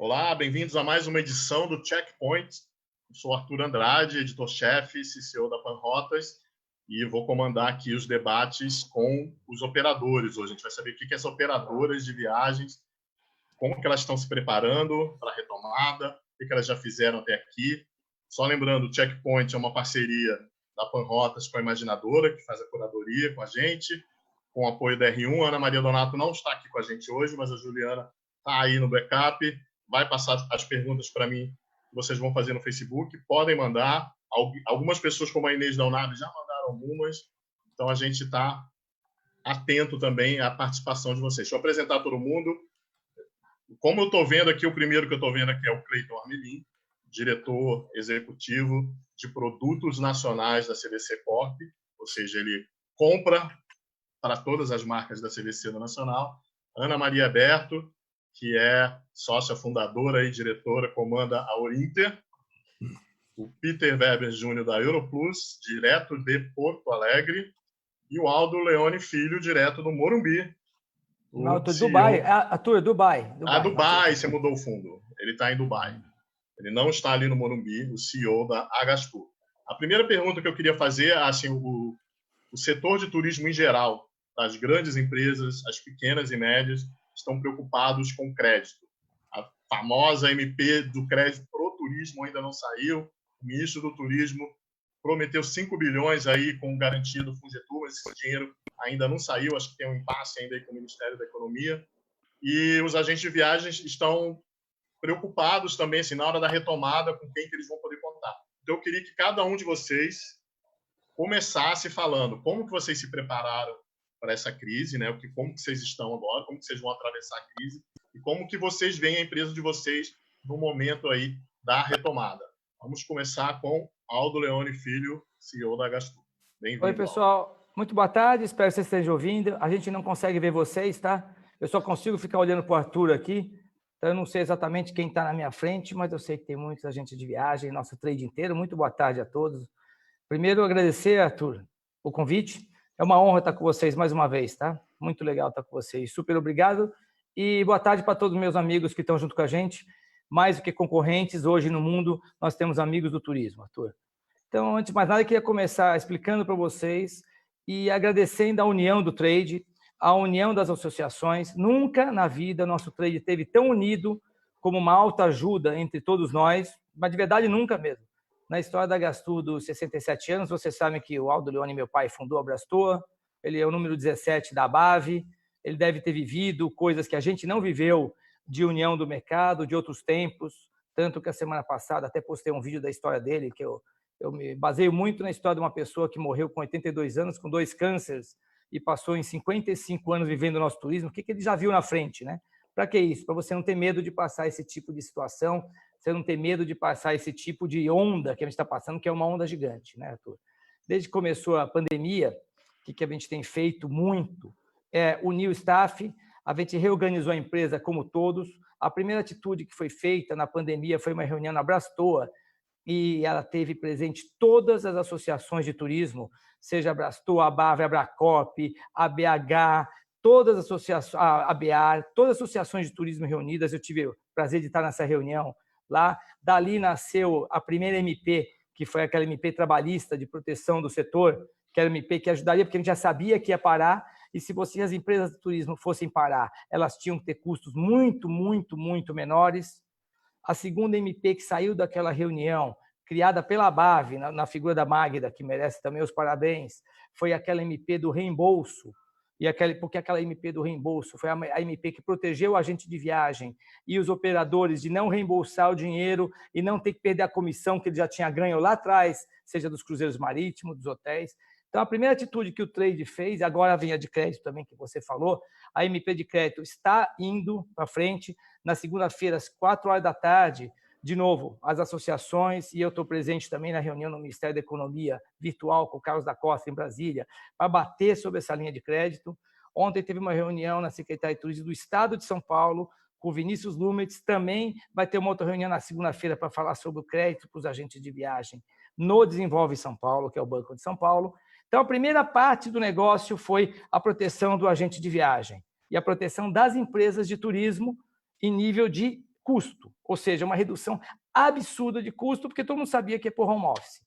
Olá, bem-vindos a mais uma edição do Checkpoint. Eu sou Arthur Andrade, editor-chefe, CCO da Panrotas, e vou comandar aqui os debates com os operadores. Hoje a gente vai saber o que as operadoras de viagens, como que elas estão se preparando para a retomada, o que elas já fizeram até aqui. Só lembrando, o Checkpoint é uma parceria da Panrotas com a Imaginadora, que faz a curadoria com a gente, com o apoio da R1. A Ana Maria Donato não está aqui com a gente hoje, mas a Juliana está aí no backup. Vai passar as perguntas para mim que vocês vão fazer no Facebook. Podem mandar. Algumas pessoas, como a Inês da UNAB, já mandaram algumas. Então, a gente está atento também à participação de vocês. Deixa eu apresentar todo mundo. Como eu estou vendo aqui, o primeiro que eu estou vendo aqui é o Cleiton Armelin, diretor executivo de produtos nacionais da CVC Corp, ou seja, ele compra para todas as marcas da CVC do Nacional. Ana Maria Berto, que é sócia fundadora e diretora, comanda a Orinter. O Peter Weber Júnior, da Europlus, direto de Porto Alegre. E o Aldo Leone Filho, direto do Morumbi. Não, Dubai. Arthur, Dubai. Dubai, você mudou o fundo. Ele está em Dubai. Ele não está ali no Morumbi, o CEO da Agastu. A primeira pergunta que eu queria fazer, assim, o setor de turismo em geral, das grandes empresas, as pequenas e médias, estão preocupados com crédito. A famosa MP do crédito para o turismo ainda não saiu. O ministro do Turismo prometeu 5 bilhões aí com garantia do Fungetur, mas esse dinheiro ainda não saiu. Acho que tem um impasse ainda aí com o Ministério da Economia. E os agentes de viagens estão preocupados também, assim, na hora da retomada, com quem que eles vão poder contar. Então, eu queria que cada um de vocês começasse falando como que vocês se prepararam para essa crise, né? Como que vocês estão agora, como que vocês vão atravessar a crise e como que vocês veem a empresa de vocês no momento aí da retomada. Vamos começar com Aldo Leone Filho, CEO da Agastu. Bem-vindo. Oi, pessoal. Muito boa tarde, espero que vocês estejam ouvindo. A gente não consegue ver vocês, tá? Eu só consigo ficar olhando para o Arthur aqui, então eu não sei exatamente quem está na minha frente, mas eu sei que tem muitos agentes de viagem, nosso trade inteiro. Muito boa tarde a todos. Primeiro, agradecer, Arthur, o convite. É uma honra estar com vocês mais uma vez, tá? Muito legal estar com vocês. Super obrigado. E boa tarde para todos os meus amigos que estão junto com a gente. Mais do que concorrentes, hoje no mundo nós temos amigos do turismo, Arthur. Então, antes de mais nada, eu queria começar explicando para vocês e agradecendo a união do trade, a união das associações. Nunca na vida nosso trade esteve tão unido como uma alta ajuda entre todos nós, mas de verdade nunca mesmo. Na história da Agastu dos 67 anos, vocês sabem que o Aldo Leone, meu pai, fundou a Abrastoa, ele é o número 17 da ABAV, ele deve ter vivido coisas que a gente não viveu de união do mercado, de outros tempos, tanto que a semana passada até postei um vídeo da história dele, que eu me baseio muito na história de uma pessoa que morreu com 82 anos, com 2 cânceres, e passou em 55 anos vivendo o nosso turismo. O que ele já viu na frente, né? Para que isso? Para você não ter medo de passar esse tipo de situação, você não ter medo de passar esse tipo de onda que a gente está passando, que é uma onda gigante, né, Arthur? Desde que começou a pandemia, o que a gente tem feito muito é unir o staff, a gente reorganizou a empresa como todos. A primeira atitude que foi feita na pandemia foi uma reunião na Abrastoa, e ela teve presente todas as associações de turismo, seja a Abrastoa, a ABAV, a Abracorp, a BH, todas as associações, a ABA, todas as associações de turismo reunidas. Eu tive o prazer de estar nessa reunião lá. Dali nasceu a primeira MP, que foi aquela MP trabalhista de proteção do setor, que era uma MP que ajudaria, porque a gente já sabia que ia parar, e se as empresas de turismo fossem parar, elas tinham que ter custos muito, muito, muito menores. A segunda MP que saiu daquela reunião, criada pela ABAV, na figura da Magda, que merece também os parabéns, foi aquela MP do reembolso, porque aquela MP do reembolso foi a MP que protegeu o agente de viagem e os operadores de não reembolsar o dinheiro e não ter que perder a comissão que ele já tinha ganho lá atrás, seja dos cruzeiros marítimos, dos hotéis. Então, a primeira atitude que o trade fez, agora vem a de crédito também, que você falou, a MP de crédito está indo para frente. Na segunda-feira, às 16h, de novo, as associações, e eu estou presente também na reunião no Ministério da Economia, virtual, com o Carlos da Costa, em Brasília, para bater sobre essa linha de crédito. Ontem teve uma reunião na Secretaria de Turismo do Estado de São Paulo, com o Vinícius Lumetz. Também vai ter uma outra reunião na segunda-feira para falar sobre o crédito para os agentes de viagem no Desenvolve São Paulo, que é o Banco de São Paulo. Então, a primeira parte do negócio foi a proteção do agente de viagem e a proteção das empresas de turismo em nível de custo, ou seja, uma redução absurda de custo, porque todo mundo sabia que ia por home office.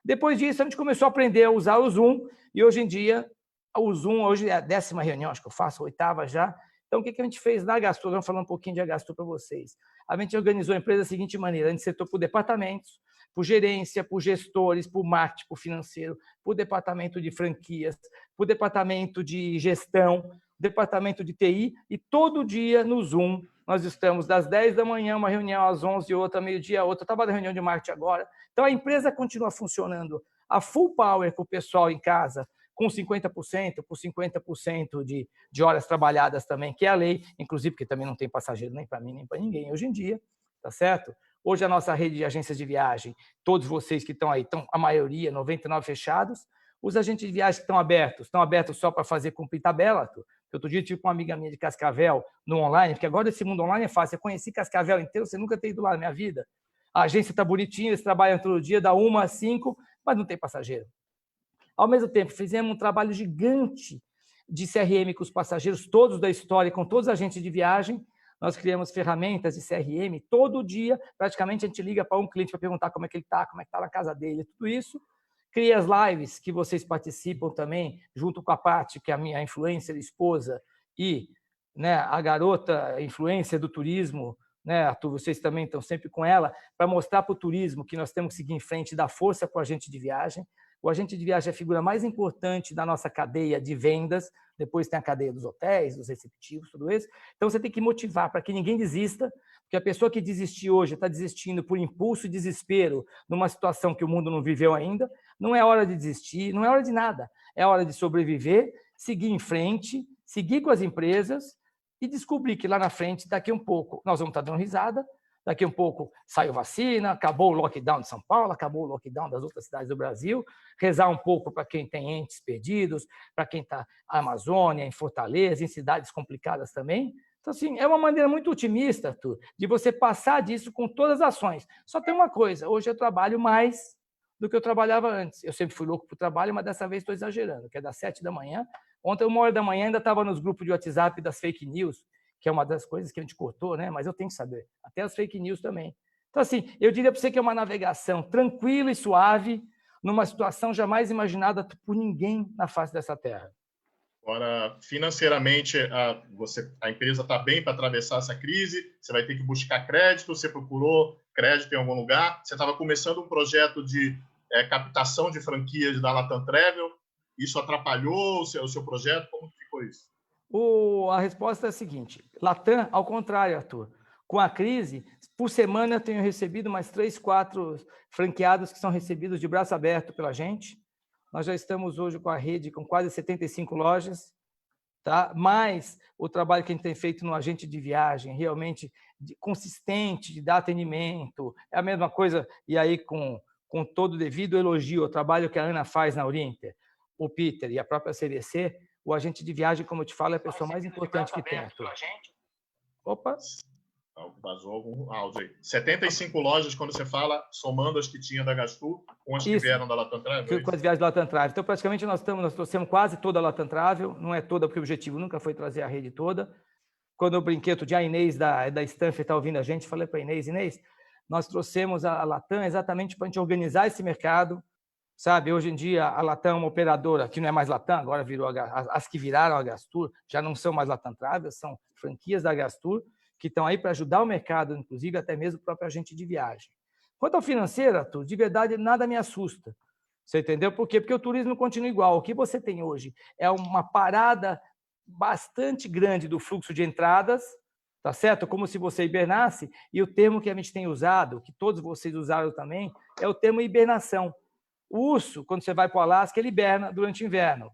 Depois disso, a gente começou a aprender a usar o Zoom, e hoje em dia, o Zoom, hoje é a 10ª reunião, acho que eu faço, a 8ª já. Então, o que a gente fez na Gastur? Vamos falar um pouquinho de Gastur para vocês. A gente organizou a empresa da seguinte maneira: a gente setou por departamentos, por gerência, por gestores, por marketing, por financeiro, por departamento de franquias, por departamento de gestão, departamento de TI, e todo dia no Zoom nós estamos das 10 da manhã, uma reunião às 11, outra meio-dia, outra. Estava na reunião de marketing agora. Então, a empresa continua funcionando a full power com o pessoal em casa, com 50%, por 50% de horas trabalhadas também, que é a lei, inclusive porque também não tem passageiro nem para mim, nem para ninguém hoje em dia, tá certo? Hoje a nossa rede de agências de viagem, todos vocês que estão aí, estão a maioria, 99 fechados. Os agentes de viagem que estão abertos só para fazer cumprir tabela. Outro dia eu tive com uma amiga minha de Cascavel no online, porque agora esse mundo online é fácil. Eu conheci Cascavel inteiro, você nunca tem ido lá na minha vida. A agência está bonitinha, eles trabalham todo dia, da 1 às 5, mas não tem passageiro. Ao mesmo tempo, fizemos um trabalho gigante de CRM com os passageiros, todos da história, com todos os agentes de viagem. Nós criamos ferramentas de CRM. Todo dia, praticamente, a gente liga para um cliente para perguntar como é que ele está, como é que está na casa dele, tudo isso. Cria as lives que vocês participam também, junto com a Paty, que é a minha influencer, esposa, e a garota influencer do turismo, Arthur, vocês também estão sempre com ela, para mostrar para o turismo que nós temos que seguir em frente e dar força para o agente de viagem. O agente de viagem é a figura mais importante da nossa cadeia de vendas, depois tem a cadeia dos hotéis, dos receptivos, tudo isso. Então, você tem que motivar para que ninguém desista, porque a pessoa que desistir hoje está desistindo por impulso e desespero numa situação que o mundo não viveu ainda. Não é hora de desistir, não é hora de nada. É hora de sobreviver, seguir em frente, seguir com as empresas e descobrir que lá na frente, daqui um pouco, nós vamos estar dando risada, daqui um pouco saiu vacina, acabou o lockdown de São Paulo, acabou o lockdown das outras cidades do Brasil, rezar um pouco para quem tem entes perdidos, para quem está na Amazônia, em Fortaleza, em cidades complicadas também. Então, assim, é uma maneira muito otimista, Arthur, de você passar disso com todas as ações. Só tem uma coisa: hoje eu trabalho mais do que eu trabalhava antes. Eu sempre fui louco para o trabalho, mas dessa vez estou exagerando, que é das 7 da manhã. Ontem, 1 hora da manhã, ainda estava nos grupos de WhatsApp das fake news, que é uma das coisas que a gente cortou, mas eu tenho que saber. Até as fake news também. Então, assim, eu diria para você que é uma navegação tranquila e suave, numa situação jamais imaginada por ninguém na face dessa terra. Agora, financeiramente, a empresa está bem para atravessar essa crise? Você vai ter que buscar crédito? Você procurou crédito em algum lugar? Você estava começando um projeto de captação de franquias da Latam Travel? Isso atrapalhou o seu projeto? Como ficou isso? A resposta é a seguinte: Latam, ao contrário, Arthur, com a crise, por semana eu tenho recebido mais 3, 4 franqueados que são recebidos de braço aberto pela gente. Nós já estamos hoje com a rede com quase 75 lojas, tá? Mas o trabalho que a gente tem feito no agente de viagem, realmente consistente, de dar atendimento, é a mesma coisa, e aí com todo o devido elogio ao trabalho que a Ana faz na Orienter, o Peter e a própria CVC, o agente de viagem, como eu te falo, é a pessoa mais importante que tem, Arthur. Opa! Vazou algum áudio aí. 75 lojas, quando você fala, somando as que tinha da Gastur, com as que vieram da Latam Travel? Com as viagens da Latam Travel. Então, praticamente, nós trouxemos quase toda a Latam Travel, não é toda, porque o objetivo nunca foi trazer a rede toda. Quando eu brinquei, outro dia a Inês da Stanford está ouvindo a gente, falei para a Inês, nós trouxemos a Latam exatamente para a gente organizar esse mercado, sabe? Hoje em dia, a Latam é uma operadora que não é mais Latam, agora virou as que viraram a Gastur, já não são mais Latam Travel, são franquias da Gastur, que estão aí para ajudar o mercado, inclusive até mesmo o próprio agente de viagem. Quanto ao financeiro, Arthur, de verdade, nada me assusta. Você entendeu por quê? Porque o turismo continua igual. O que você tem hoje é uma parada bastante grande do fluxo de entradas, tá certo? Como se você hibernasse, e o termo que a gente tem usado, que todos vocês usaram também, é o termo hibernação. O urso, quando você vai para o Alasca, ele hiberna durante o inverno.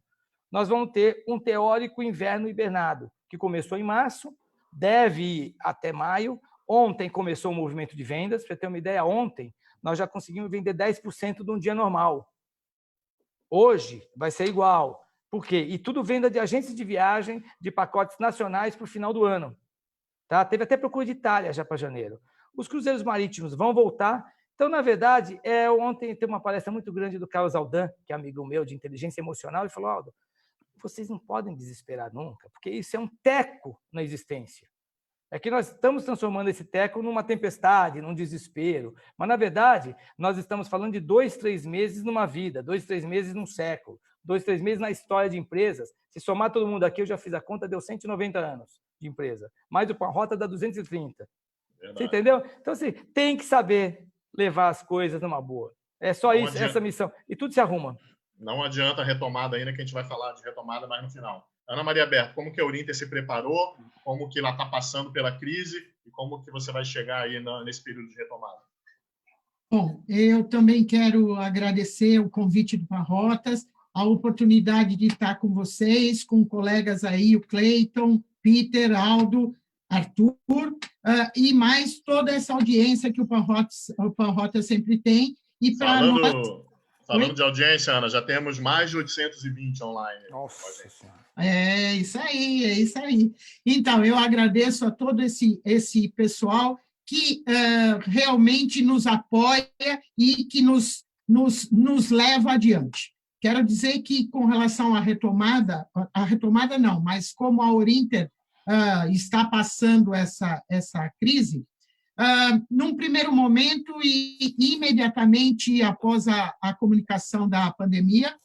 Nós vamos ter um teórico inverno hibernado, que começou em março, deve ir até maio. Ontem começou o movimento de vendas. Para você ter uma ideia, ontem nós já conseguimos vender 10% de um dia normal. Hoje vai ser igual. Por quê? E tudo venda de agências de viagem, de pacotes nacionais para o final do ano. Tá? Teve até procura de Itália já para janeiro. Os cruzeiros marítimos vão voltar. Então, na verdade, ontem teve uma palestra muito grande do Carlos Aldan, que é amigo meu de inteligência emocional, e falou: Aldo, vocês não podem desesperar nunca, porque isso é um teco na existência. É que nós estamos transformando esse teco numa tempestade, num desespero. Mas, na verdade, nós estamos falando de 2, 3 meses numa vida, 2, 3 meses num século, 2, 3 meses na história de empresas. Se somar todo mundo aqui, eu já fiz a conta, deu 190 anos de empresa. Mais o Panrota dá 230. Verdade. Você entendeu? Então, assim, tem que saber levar as coisas numa boa. É só isso, essa missão. E tudo se arruma. Não adianta a retomada ainda, que a gente vai falar de retomada mais no final. Ana Maria Berto, como que a Orinter se preparou? Como que ela está passando pela crise? E como que você vai chegar aí nesse período de retomada? Bom, eu também quero agradecer o convite do Panrotas, a oportunidade de estar com vocês, com colegas aí, o Cleiton, Peter, Aldo, Arthur, e mais toda essa audiência que o Panrotas sempre tem. E para nós... Falando de audiência, Ana, já temos mais de 820 online. Nossa Senhora. É isso aí, é isso aí. Então, eu agradeço a todo esse pessoal que realmente nos apoia e que nos leva adiante. Quero dizer que, com relação à retomada não, mas como a Orinter está passando essa crise, num primeiro momento e imediatamente após a comunicação da pandemia,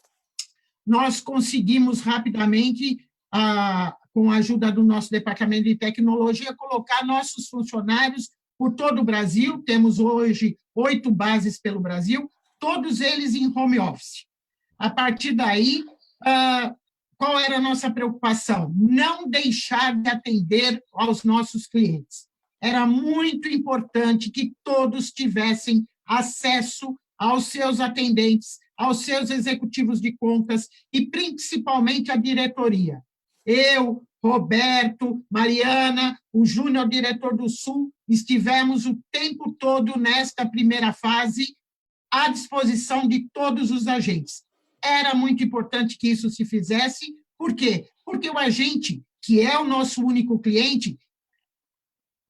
nós conseguimos rapidamente, com a ajuda do nosso Departamento de Tecnologia, colocar nossos funcionários por todo o Brasil. Temos hoje 8 bases pelo Brasil, todos eles em home office. A partir daí, qual era a nossa preocupação? Não deixar de atender aos nossos clientes. Era muito importante que todos tivessem acesso aos seus atendentes, aos seus executivos de contas e, principalmente, à diretoria. Eu, Roberto, Mariana, o Júnior, diretor do Sul, estivemos o tempo todo nesta primeira fase à disposição de todos os agentes. Era muito importante que isso se fizesse. Por quê? Porque o agente, que é o nosso único cliente,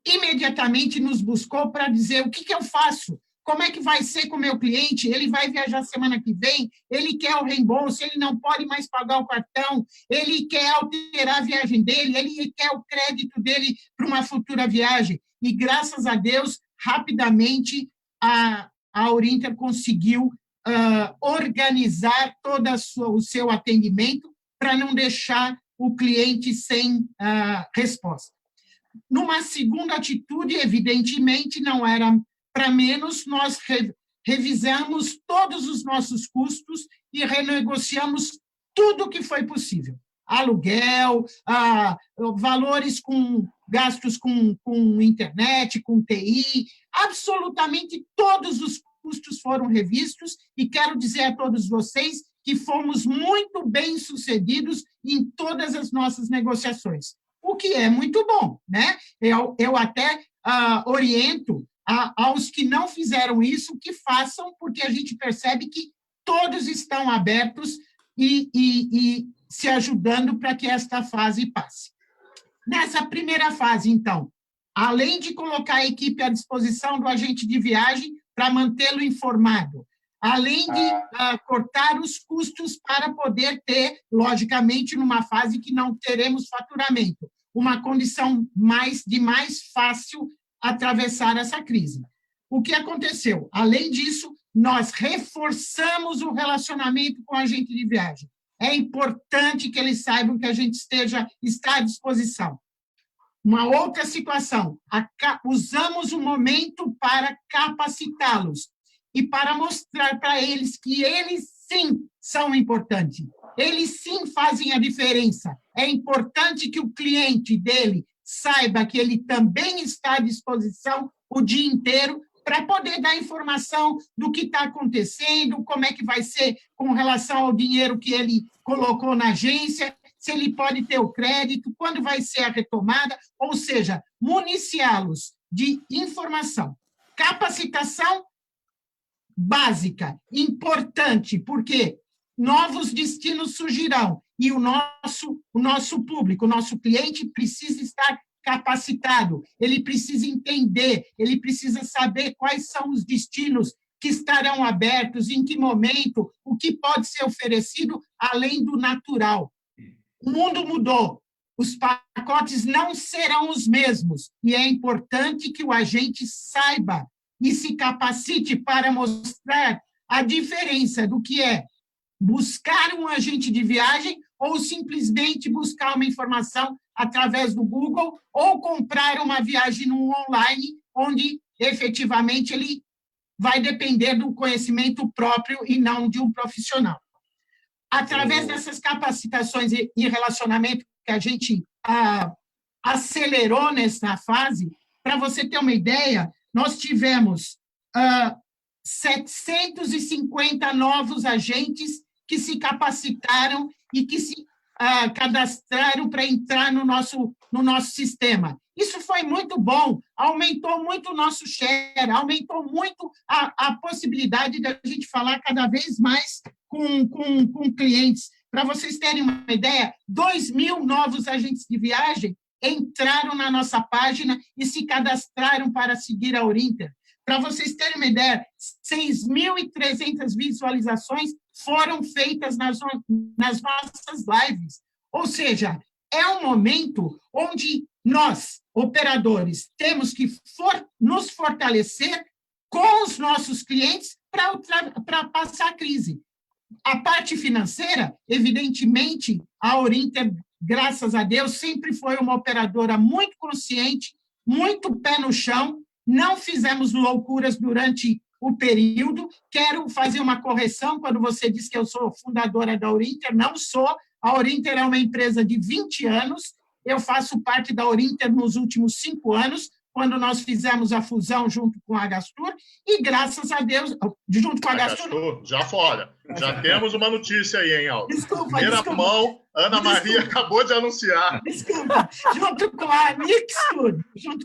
imediatamente nos buscou para dizer o que eu faço, como é que vai ser com o meu cliente, ele vai viajar semana que vem, ele quer o reembolso, ele não pode mais pagar o cartão, ele quer alterar a viagem dele, ele quer o crédito dele para uma futura viagem. E, graças a Deus, rapidamente, a Orinter conseguiu organizar todo o seu atendimento para não deixar o cliente sem resposta. Numa segunda atitude, evidentemente, não era para menos, nós revisamos todos os nossos custos e renegociamos tudo o que foi possível. Aluguel, valores com gastos com internet, com TI, absolutamente todos os custos foram revistos e quero dizer a todos vocês que fomos muito bem-sucedidos em todas as nossas negociações, o que é muito bom, né? Eu até oriento aos que não fizeram isso, que façam, porque a gente percebe que todos estão abertos e se ajudando para que esta fase passe. Nessa primeira fase, então, além de colocar a equipe à disposição do agente de viagem para mantê-lo informado, além de cortar os custos para poder ter, logicamente, numa fase que não teremos faturamento, uma condição de mais fácil atravessar essa crise. O que aconteceu? Além disso, nós reforçamos o relacionamento com o agente de viagem. É importante que eles saibam que a gente está à disposição. Uma outra situação, usamos o momento para capacitá-los e para mostrar para eles que eles, sim, são importantes. Eles, sim, fazem a diferença. É importante que o cliente dele saiba que ele também está à disposição o dia inteiro para poder dar informação do que está acontecendo, como é que vai ser com relação ao dinheiro que ele colocou na agência, se ele pode ter o crédito, quando vai ser a retomada, ou seja, municiá-los de informação. Capacitação básica, importante, porque novos destinos surgirão e o nosso público, o nosso cliente precisa estar capacitado, ele precisa entender, ele precisa saber quais são os destinos que estarão abertos, em que momento, o que pode ser oferecido além do natural. O mundo mudou, os pacotes não serão os mesmos, e é importante que o agente saiba e se capacite para mostrar a diferença do que é buscar um agente de viagem ou simplesmente buscar uma informação através do Google ou comprar uma viagem no online, onde efetivamente ele vai depender do conhecimento próprio e não de um profissional. Através dessas capacitações e relacionamento que a gente acelerou nessa fase, para você ter uma ideia, nós tivemos 750 novos agentes que se capacitaram e que se cadastraram para entrar no nosso sistema. Isso foi muito bom, aumentou muito o nosso share, aumentou muito a possibilidade de a gente falar cada vez mais com clientes. Para vocês terem uma ideia, 2.000 novos agentes de viagem entraram na nossa página e se cadastraram para seguir a Orinter. Para vocês terem uma ideia, 6.300 visualizações foram feitas nas nossas lives. Ou seja, é um momento onde nós, operadores, temos que nos fortalecer com os nossos clientes para passar a crise. A parte financeira, evidentemente, a Orinter, graças a Deus, sempre foi uma operadora muito consciente, muito pé no chão, não fizemos loucuras durante o período. Quero fazer uma correção quando você diz que eu sou fundadora da Orinter, não sou. A Orinter é uma empresa de 20 anos, eu faço parte da Orinter nos últimos 5 anos, quando nós fizemos a fusão junto com a Gastur, e graças a Deus, junto com a Gastur... Já fora. Já temos uma notícia aí, hein, Aldo? Desculpa. Mão, Ana Maria acabou de anunciar. Desculpa. Junto com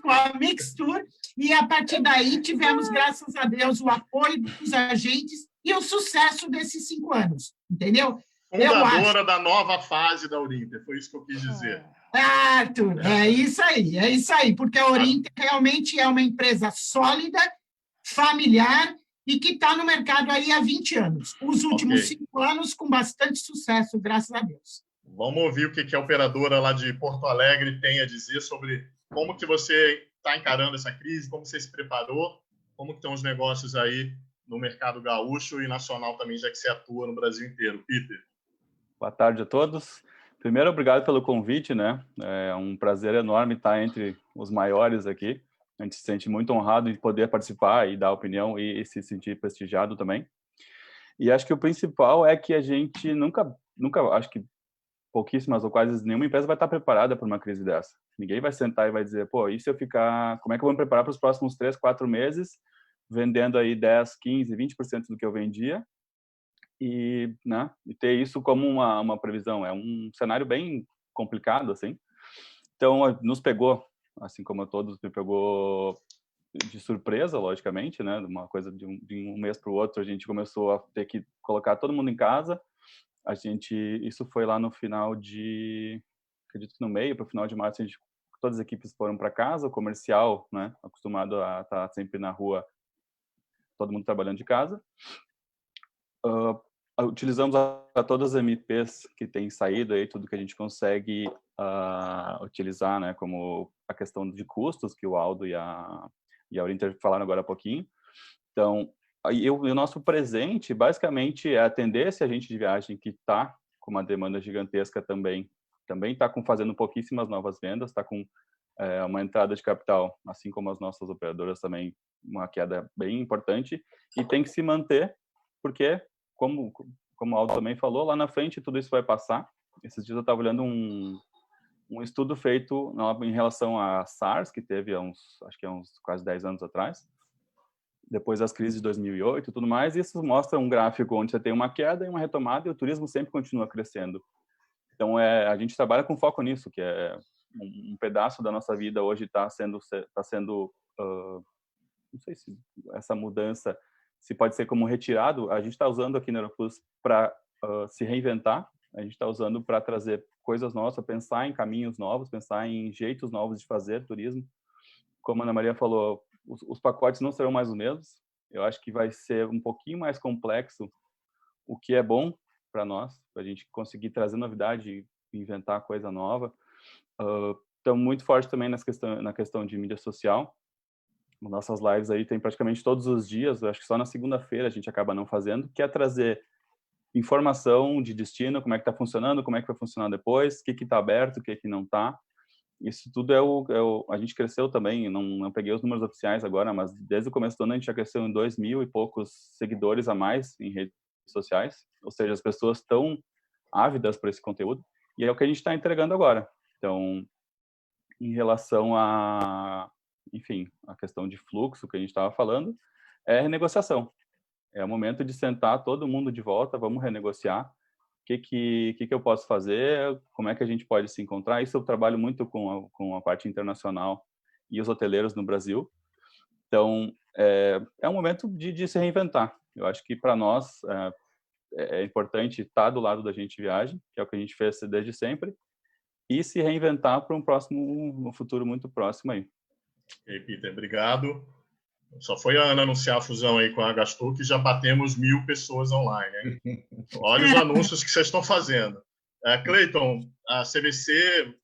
a Mixtur, e a partir daí tivemos, graças a Deus, o apoio dos agentes e o sucesso desses 5 anos, entendeu? Fundadora da nova fase da Orinter, foi isso que eu quis dizer. Arthur, é isso aí, porque a Orinter realmente é uma empresa sólida, familiar e que está no mercado aí há 20 anos. Os últimos 5 anos com bastante sucesso, graças a Deus. Vamos ouvir o que a operadora lá de Porto Alegre tem a dizer sobre como que você está encarando essa crise, como você se preparou, como que estão os negócios aí no mercado gaúcho e nacional também, já que você atua no Brasil inteiro. Peter. Boa tarde a todos. Primeiro, obrigado pelo convite, né? É um prazer enorme estar entre os maiores aqui. A gente se sente muito honrado de poder participar e dar opinião e se sentir prestigiado também. E acho que o principal é que a gente nunca, acho que pouquíssimas ou quase nenhuma empresa vai estar preparada para uma crise dessa. Ninguém vai sentar e vai dizer, pô, e se eu ficar... Como é que eu vou me preparar para os próximos 3, 4 meses, vendendo aí 10, 15, 20% do que eu vendia? E, né, e ter isso como uma previsão. É um cenário bem complicado, assim. Então, nos pegou, assim como a todos, me pegou de surpresa, logicamente, né? Uma coisa de um mês para o outro, a gente começou a ter que colocar todo mundo em casa. Isso foi lá no final de, acredito que no meio, para o final de março, todas as equipes foram para casa, o comercial, né, acostumado a estar sempre na rua, todo mundo trabalhando de casa. Utilizamos a todas as MPs que têm saído aí, tudo que a gente consegue utilizar, né, como a questão de custos, que o Aldo e a Orinter falaram agora há pouquinho. Então, o nosso presente, basicamente, é atender esse agente de viagem que está com uma demanda gigantesca também está fazendo pouquíssimas novas vendas, está com uma entrada de capital, assim como as nossas operadoras também, uma queda bem importante, e tem que se manter, porque como o Aldo também falou, lá na frente tudo isso vai passar. Esses dias eu estava olhando um estudo feito em relação à SARS, que teve acho que há uns quase 10 anos atrás, depois das crises de 2008 e tudo mais, e isso mostra um gráfico onde você tem uma queda e uma retomada, e o turismo sempre continua crescendo. Então, a gente trabalha com foco nisso, que é um pedaço da nossa vida hoje está sendo não sei se essa mudança se pode ser como retirado. A gente está usando aqui na Aeroplus para se reinventar, a gente está usando para trazer coisas novas, pensar em caminhos novos, pensar em jeitos novos de fazer turismo. Como a Ana Maria falou, os pacotes não serão mais os mesmos. Eu acho que vai ser um pouquinho mais complexo, o que é bom para nós, para a gente conseguir trazer novidade e inventar coisa nova. Estamos muito forte também na questão de mídia social. Nossas lives aí tem praticamente todos os dias, eu acho que só na segunda-feira a gente acaba não fazendo, que é trazer informação de destino, como é que está funcionando, como é que vai funcionar depois, o que está aberto, o que não está. Isso tudo a gente cresceu também, não peguei os números oficiais agora, mas desde o começo do ano a gente já cresceu em 2.000 e poucos seguidores a mais em redes sociais, ou seja, as pessoas estão ávidas por esse conteúdo, e é o que a gente está entregando agora. Então, em relação enfim, a questão de fluxo que a gente estava falando, é renegociação. É o momento de sentar todo mundo de volta, vamos renegociar. O que eu posso fazer? Como é que a gente pode se encontrar? Isso eu trabalho muito com a parte internacional e os hoteleiros no Brasil. Então, é um momento de se reinventar. Eu acho que para nós é importante estar do lado da Gente Viagem, que é o que a gente fez desde sempre, e se reinventar para um futuro muito próximo aí. E aí, Peter, obrigado. Só foi a Ana anunciar a fusão aí com a Gastou que já batemos 1.000 pessoas online, hein? Olha os anúncios que vocês estão fazendo. Cleiton, a CVC,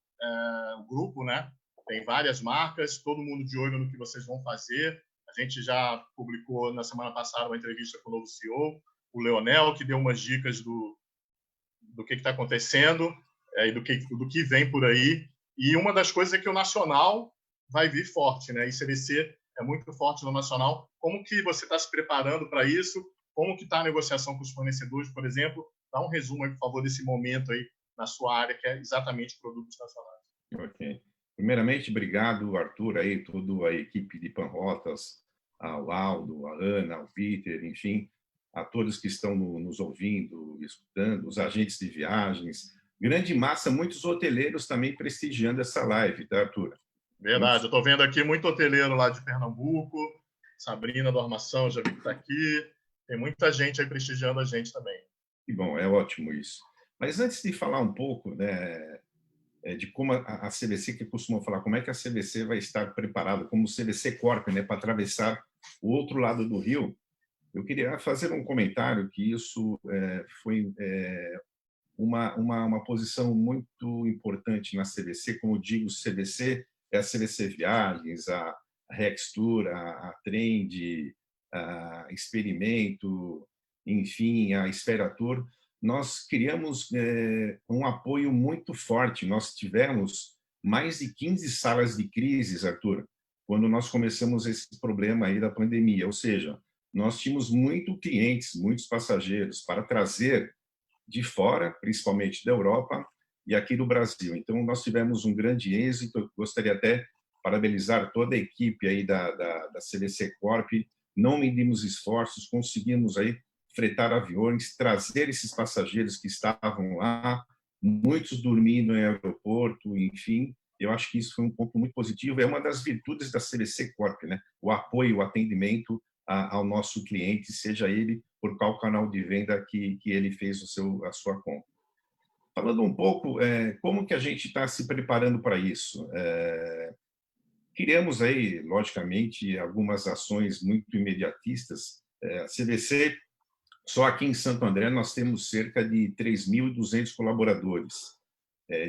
o grupo, né? Tem várias marcas, todo mundo de olho no que vocês vão fazer. A gente já publicou na semana passada uma entrevista com o novo CEO, o Leonel, que deu umas dicas do que está acontecendo e do que vem por aí. E uma das coisas é que o nacional vai vir forte, né? E CVC é muito forte no nacional. Como que você está se preparando para isso? Como que está a negociação com os fornecedores, por exemplo? Dá um resumo aí, por favor, desse momento aí na sua área, que é exatamente produtos nacionais. Ok. Primeiramente, obrigado, Arthur, aí, toda a equipe de Panrotas, ao Aldo, a Ana, ao Peter, enfim, a todos que estão nos ouvindo, escutando, os agentes de viagens, grande massa, muitos hoteleiros também prestigiando essa live, tá, Arthur? Verdade, eu estou vendo aqui muito hoteleiro lá de Pernambuco, Sabrina do Armação, já vi que está aqui, tem muita gente aí prestigiando a gente também. Que bom, é ótimo isso. Mas antes de falar um pouco, né, de como a CVC, que costuma falar, como é que a CVC vai estar preparada, como o CVC Corp, né, para atravessar o outro lado do rio, eu queria fazer um comentário que isso foi uma posição muito importante na CVC. Como digo, CVC é a CVC Viagens, a Rex Tour, a Trend, a Experimento, enfim, a Esfera Tour. Nós criamos um apoio muito forte. Nós tivemos mais de 15 salas de crises, Arthur, quando nós começamos esse problema aí da pandemia. Ou seja, nós tínhamos muitos clientes, muitos passageiros para trazer de fora, principalmente da Europa e aqui do Brasil. Então, nós tivemos um grande êxito. Eu gostaria até de parabenizar toda a equipe aí da CVC Corp. Não medimos esforços, conseguimos aí fretar aviões, trazer esses passageiros que estavam lá, muitos dormindo em aeroporto, enfim. Eu acho que isso foi um ponto muito positivo. É uma das virtudes da CVC Corp, né? O apoio, o atendimento ao nosso cliente, seja ele por qual canal de venda que ele fez a sua compra. Falando um pouco, como que a gente está se preparando para isso? Criamos aí, logicamente, algumas ações muito imediatistas. A CVC, só aqui em Santo André, nós temos cerca de 3.200 colaboradores.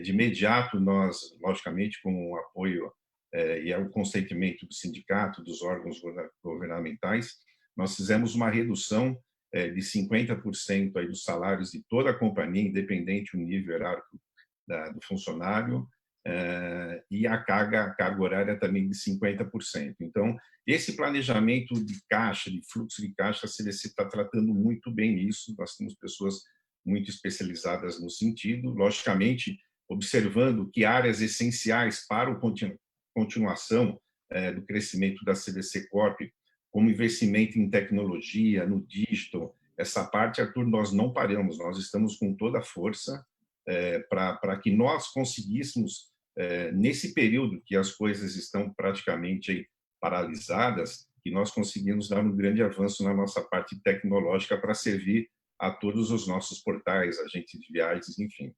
De imediato, nós, logicamente, com o apoio e o consentimento do sindicato, dos órgãos governamentais, nós fizemos uma redução de 50% aí dos salários de toda a companhia, independente do nível hierárquico do funcionário, e a carga horária também de 50%. Então, esse planejamento de caixa, de fluxo de caixa, a CVC está tratando muito bem isso. Nós temos pessoas muito especializadas no sentido, logicamente, observando que áreas essenciais para a continuação do crescimento da CVC Corp, como investimento em tecnologia, no digital, essa parte, Arthur, nós não paramos, nós estamos com toda a força para que nós conseguíssemos, nesse período que as coisas estão praticamente aí paralisadas, que nós conseguimos dar um grande avanço na nossa parte tecnológica para servir a todos os nossos portais, agentes de viagens, enfim.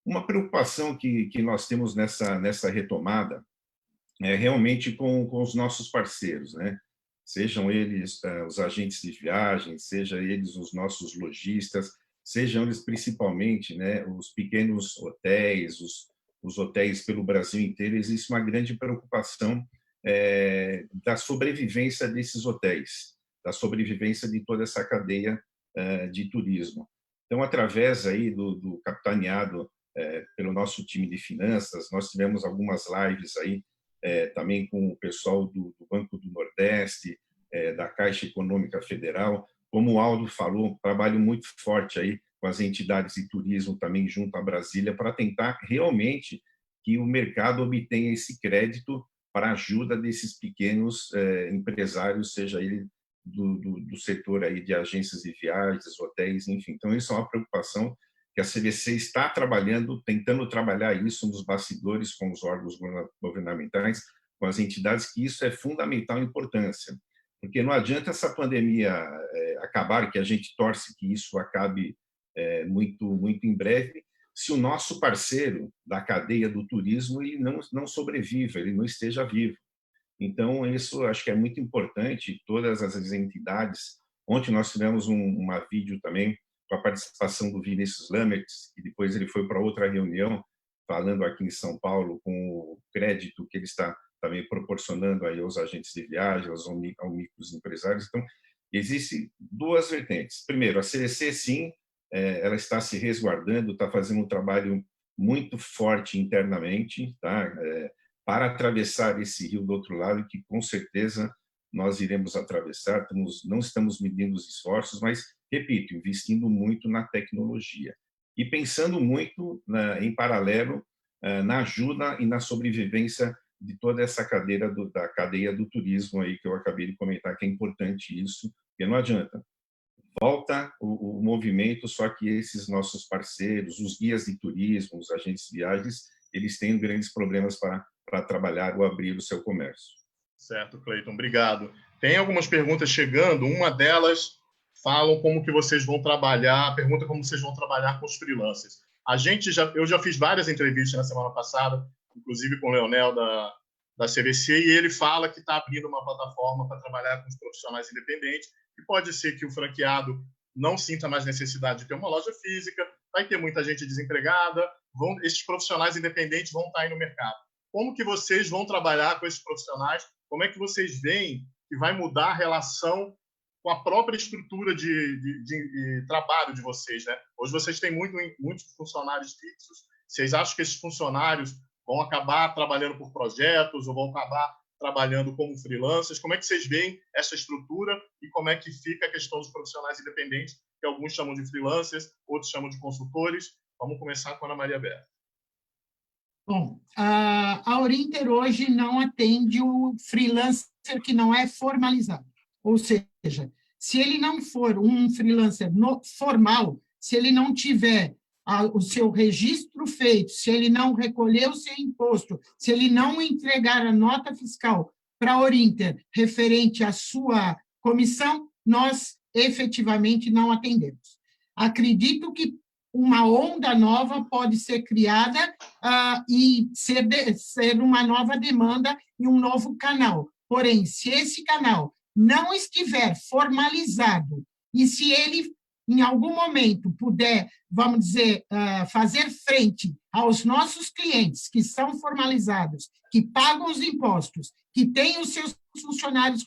Uma preocupação que nós temos nessa retomada é realmente com os nossos parceiros, né? Sejam eles os agentes de viagem, sejam eles os nossos lojistas, sejam eles principalmente, né, os pequenos hotéis, os hotéis pelo Brasil inteiro, existe uma grande preocupação da sobrevivência desses hotéis, da sobrevivência de toda essa cadeia de turismo. Então, através aí do capitaneado pelo nosso time de finanças, nós tivemos algumas lives aí também com o pessoal do Banco do Nordeste, da Caixa Econômica Federal. Como o Aldo falou, trabalho muito forte aí com as entidades de turismo também junto à Brasília para tentar realmente que o mercado obtenha esse crédito para a ajuda desses pequenos empresários, seja ele do setor aí de agências de viagens, hotéis, enfim. Então, isso é uma preocupação que a CVC está trabalhando, tentando trabalhar isso nos bastidores com os órgãos governamentais, com as entidades, que isso é fundamental importância. Porque não adianta essa pandemia acabar, que a gente torce que isso acabe muito, muito em breve, se o nosso parceiro da cadeia do turismo ele não sobreviva, ele não esteja vivo. Então, isso acho que é muito importante, todas as entidades. Ontem nós tivemos uma vídeo também com a participação do Vinícius Lamertz, e depois ele foi para outra reunião, falando aqui em São Paulo com o crédito que ele está também proporcionando aí aos agentes de viagem, aos microempresários. Então, existem duas vertentes. Primeiro, a CVC, sim, ela está se resguardando, está fazendo um trabalho muito forte internamente, tá? Para atravessar esse rio do outro lado, que com certeza nós iremos atravessar. Não estamos medindo os esforços, mas, repito, investindo muito na tecnologia e pensando muito em paralelo na ajuda e na sobrevivência de toda essa da cadeia do turismo aí que eu acabei de comentar, que é importante isso, porque não adianta. Volta o movimento, só que esses nossos parceiros, os guias de turismo, os agentes de viagens, eles têm grandes problemas para trabalhar ou abrir o seu comércio. Certo, Cleiton, obrigado. Tem algumas perguntas chegando, uma delas falam como que vocês vão trabalhar, pergunta como vocês vão trabalhar com os freelancers. Eu já fiz várias entrevistas na semana passada, inclusive com o Leonel da CVC, e ele fala que está abrindo uma plataforma para trabalhar com os profissionais independentes, e pode ser que o franqueado não sinta mais necessidade de ter uma loja física, vai ter muita gente desempregada, esses profissionais independentes vão estar aí no mercado. Como que vocês vão trabalhar com esses profissionais? Como é que vocês veem que vai mudar a relação com a própria estrutura de trabalho de vocês, né? Hoje vocês têm muitos funcionários fixos. Vocês acham que esses funcionários vão acabar trabalhando por projetos ou vão acabar trabalhando como freelancers? Como é que vocês veem essa estrutura e como é que fica a questão dos profissionais independentes, que alguns chamam de freelancers, outros chamam de consultores? Vamos começar com a Ana Maria Berta. Bom, a Orinter hoje não atende o freelancer que não é formalizado. Ou seja, se ele não for um freelancer formal, se ele não tiver o seu registro feito, se ele não recolher o seu imposto, se ele não entregar a nota fiscal para a Orinter referente à sua comissão, nós efetivamente não atendemos. Acredito que uma onda nova pode ser criada e ser uma nova demanda e um novo canal. Porém, se esse canal não estiver formalizado e se ele, em algum momento, puder, vamos dizer, fazer frente aos nossos clientes que são formalizados, que pagam os impostos, que têm os seus funcionários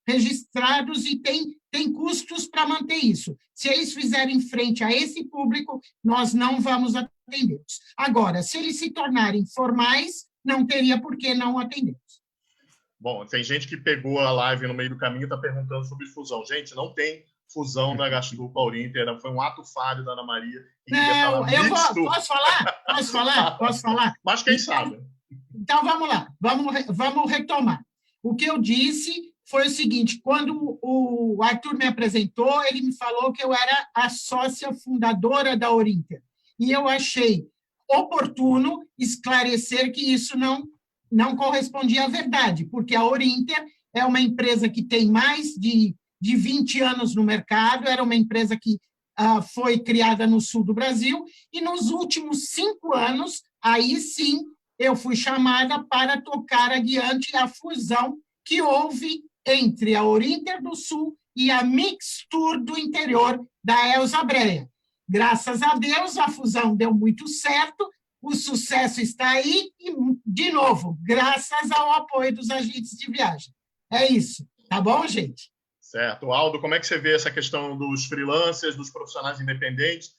registrados e tem custos para manter isso. Se eles fizerem frente a esse público, nós não vamos atendê-los. Agora, se eles se tornarem formais, não teria por que não atendê-los. Bom, tem gente que pegou a live no meio do caminho e está perguntando sobre fusão. Gente, não tem fusão da Gastur com a Orinter, foi um ato falho da Ana Maria. Não, Posso falar? Mas quem sabe? Então, vamos lá, vamos retomar. O que eu disse foi o seguinte, quando o Arthur me apresentou, ele me falou que eu era a sócia fundadora da Orinter, e eu achei oportuno esclarecer que isso não correspondia à verdade, porque a Orinter é uma empresa que tem mais de 20 anos no mercado, era uma empresa que foi criada no sul do Brasil, e nos últimos 5 anos, aí sim, eu fui chamada para tocar adiante a fusão que houve entre a Orinter do Sul e a Mixtur do interior da Elsa Breia. Graças a Deus, a fusão deu muito certo, o sucesso está aí e, de novo, graças ao apoio dos agentes de viagem. É isso. Tá bom, gente? Certo. Aldo, como é que você vê essa questão dos freelancers, dos profissionais independentes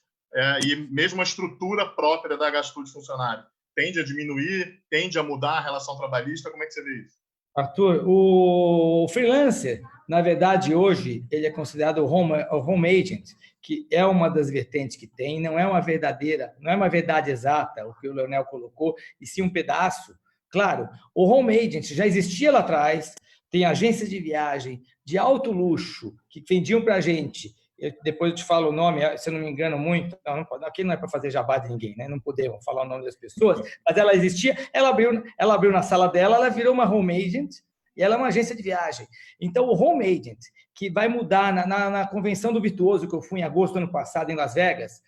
e mesmo a estrutura própria da Agastu de funcionário? Tende a diminuir? Tende a mudar a relação trabalhista? Como é que você vê isso? Arthur, o freelancer, na verdade, hoje, ele é considerado o home agent, que é uma das vertentes que tem, não é uma verdade exata, o que o Leonel colocou, e sim um pedaço. Claro, o home agent já existia lá atrás, tem agências de viagem de alto luxo que vendiam para a gente. Depois eu te falo o nome, se eu não me engano muito. Aqui não é para fazer jabá de ninguém, né? Não podemos falar o nome das pessoas, mas ela existia. Ela abriu na sala dela, ela virou uma home agent e ela é uma agência de viagem. Então, o home agent, que vai mudar na convenção do Virtuoso, que eu fui em agosto do ano passado em Las Vegas,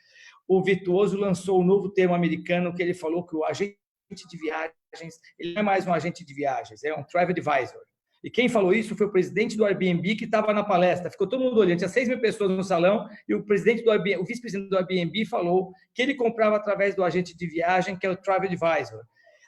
o Virtuoso lançou um novo termo americano que ele falou que o agente de viagens, ele não é mais um agente de viagens, é um travel advisor. E quem falou isso foi o presidente do Airbnb, que estava na palestra. Ficou todo mundo olhando, tinha 6.000 pessoas no salão, e o vice-presidente do Airbnb falou que ele comprava através do agente de viagem, que é o Travel Advisor.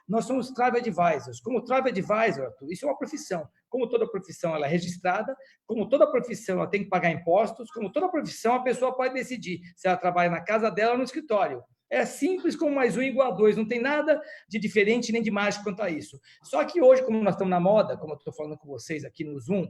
Nós somos Travel Advisors. Como Travel Advisor, isso é uma profissão. Como toda profissão, ela é registrada. Como toda profissão, ela tem que pagar impostos. Como toda profissão, a pessoa pode decidir se ela trabalha na casa dela ou no escritório. É simples como mais um igual a dois, não tem nada de diferente nem de mágico quanto a isso. Só que hoje, como nós estamos na moda, como eu estou falando com vocês aqui no Zoom,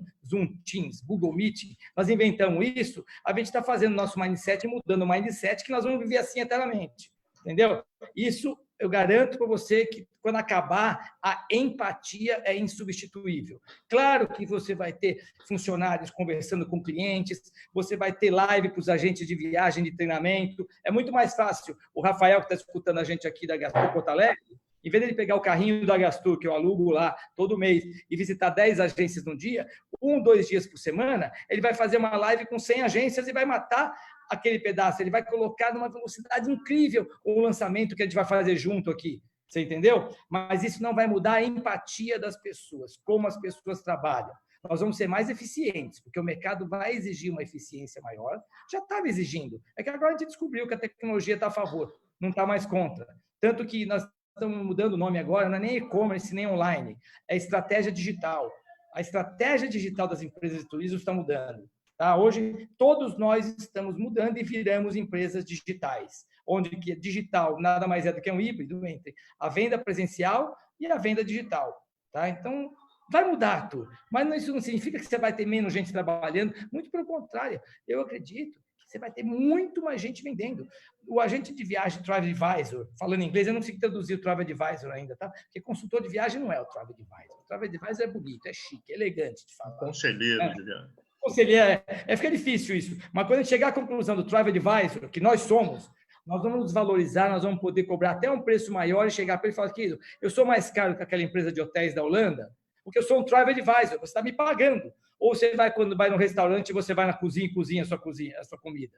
Teams, Google Meet, nós inventamos isso, a gente está fazendo nosso mindset, mudando o mindset, que nós vamos viver assim eternamente. Entendeu? Isso eu garanto para você que, quando acabar, a empatia é insubstituível. Claro que você vai ter funcionários conversando com clientes, você vai ter live para os agentes de viagem, de treinamento. É muito mais fácil. O Rafael, que está escutando a gente aqui da Agastu Porto Alegre, em vez de ele pegar o carrinho da Agastu, que eu alugo lá todo mês, e visitar 10 agências no dia, 1, 2 dias por semana, ele vai fazer uma live com 100 agências e vai matar aquele pedaço, ele vai colocar numa velocidade incrível o lançamento que a gente vai fazer junto aqui, você entendeu? Mas isso não vai mudar a empatia das pessoas, como as pessoas trabalham. Nós vamos ser mais eficientes, porque o mercado vai exigir uma eficiência maior, já estava exigindo, é que agora a gente descobriu que a tecnologia está a favor, não está mais contra. Tanto que nós estamos mudando o nome agora, não é nem e-commerce, nem online, é estratégia digital. A estratégia digital das empresas de turismo está mudando. Tá? Hoje, todos nós estamos mudando e viramos empresas digitais, onde que digital nada mais é do que um híbrido entre a venda presencial e a venda digital. Tá? Então, vai mudar, Arthur, mas isso não significa que você vai ter menos gente trabalhando, muito pelo contrário, eu acredito que você vai ter muito mais gente vendendo. O agente de viagem, Travel Advisor, falando em inglês, eu não consigo traduzir o Travel Advisor ainda, tá? Porque consultor de viagem não é o Travel Advisor. O Travel Advisor é bonito, é chique, é elegante de falar. Conselheiro de viagem. Conselheiro, fica difícil isso. Mas quando a gente chegar à conclusão do Travel Advisor, que nós somos, nós vamos nos valorizar, nós vamos poder cobrar até um preço maior e chegar para ele e falar, querido, eu sou mais caro que aquela empresa de hotéis da Holanda, porque eu sou um Travel Advisor, você está me pagando. Ou você vai, quando vai no restaurante, você vai na cozinha e cozinha a sua comida.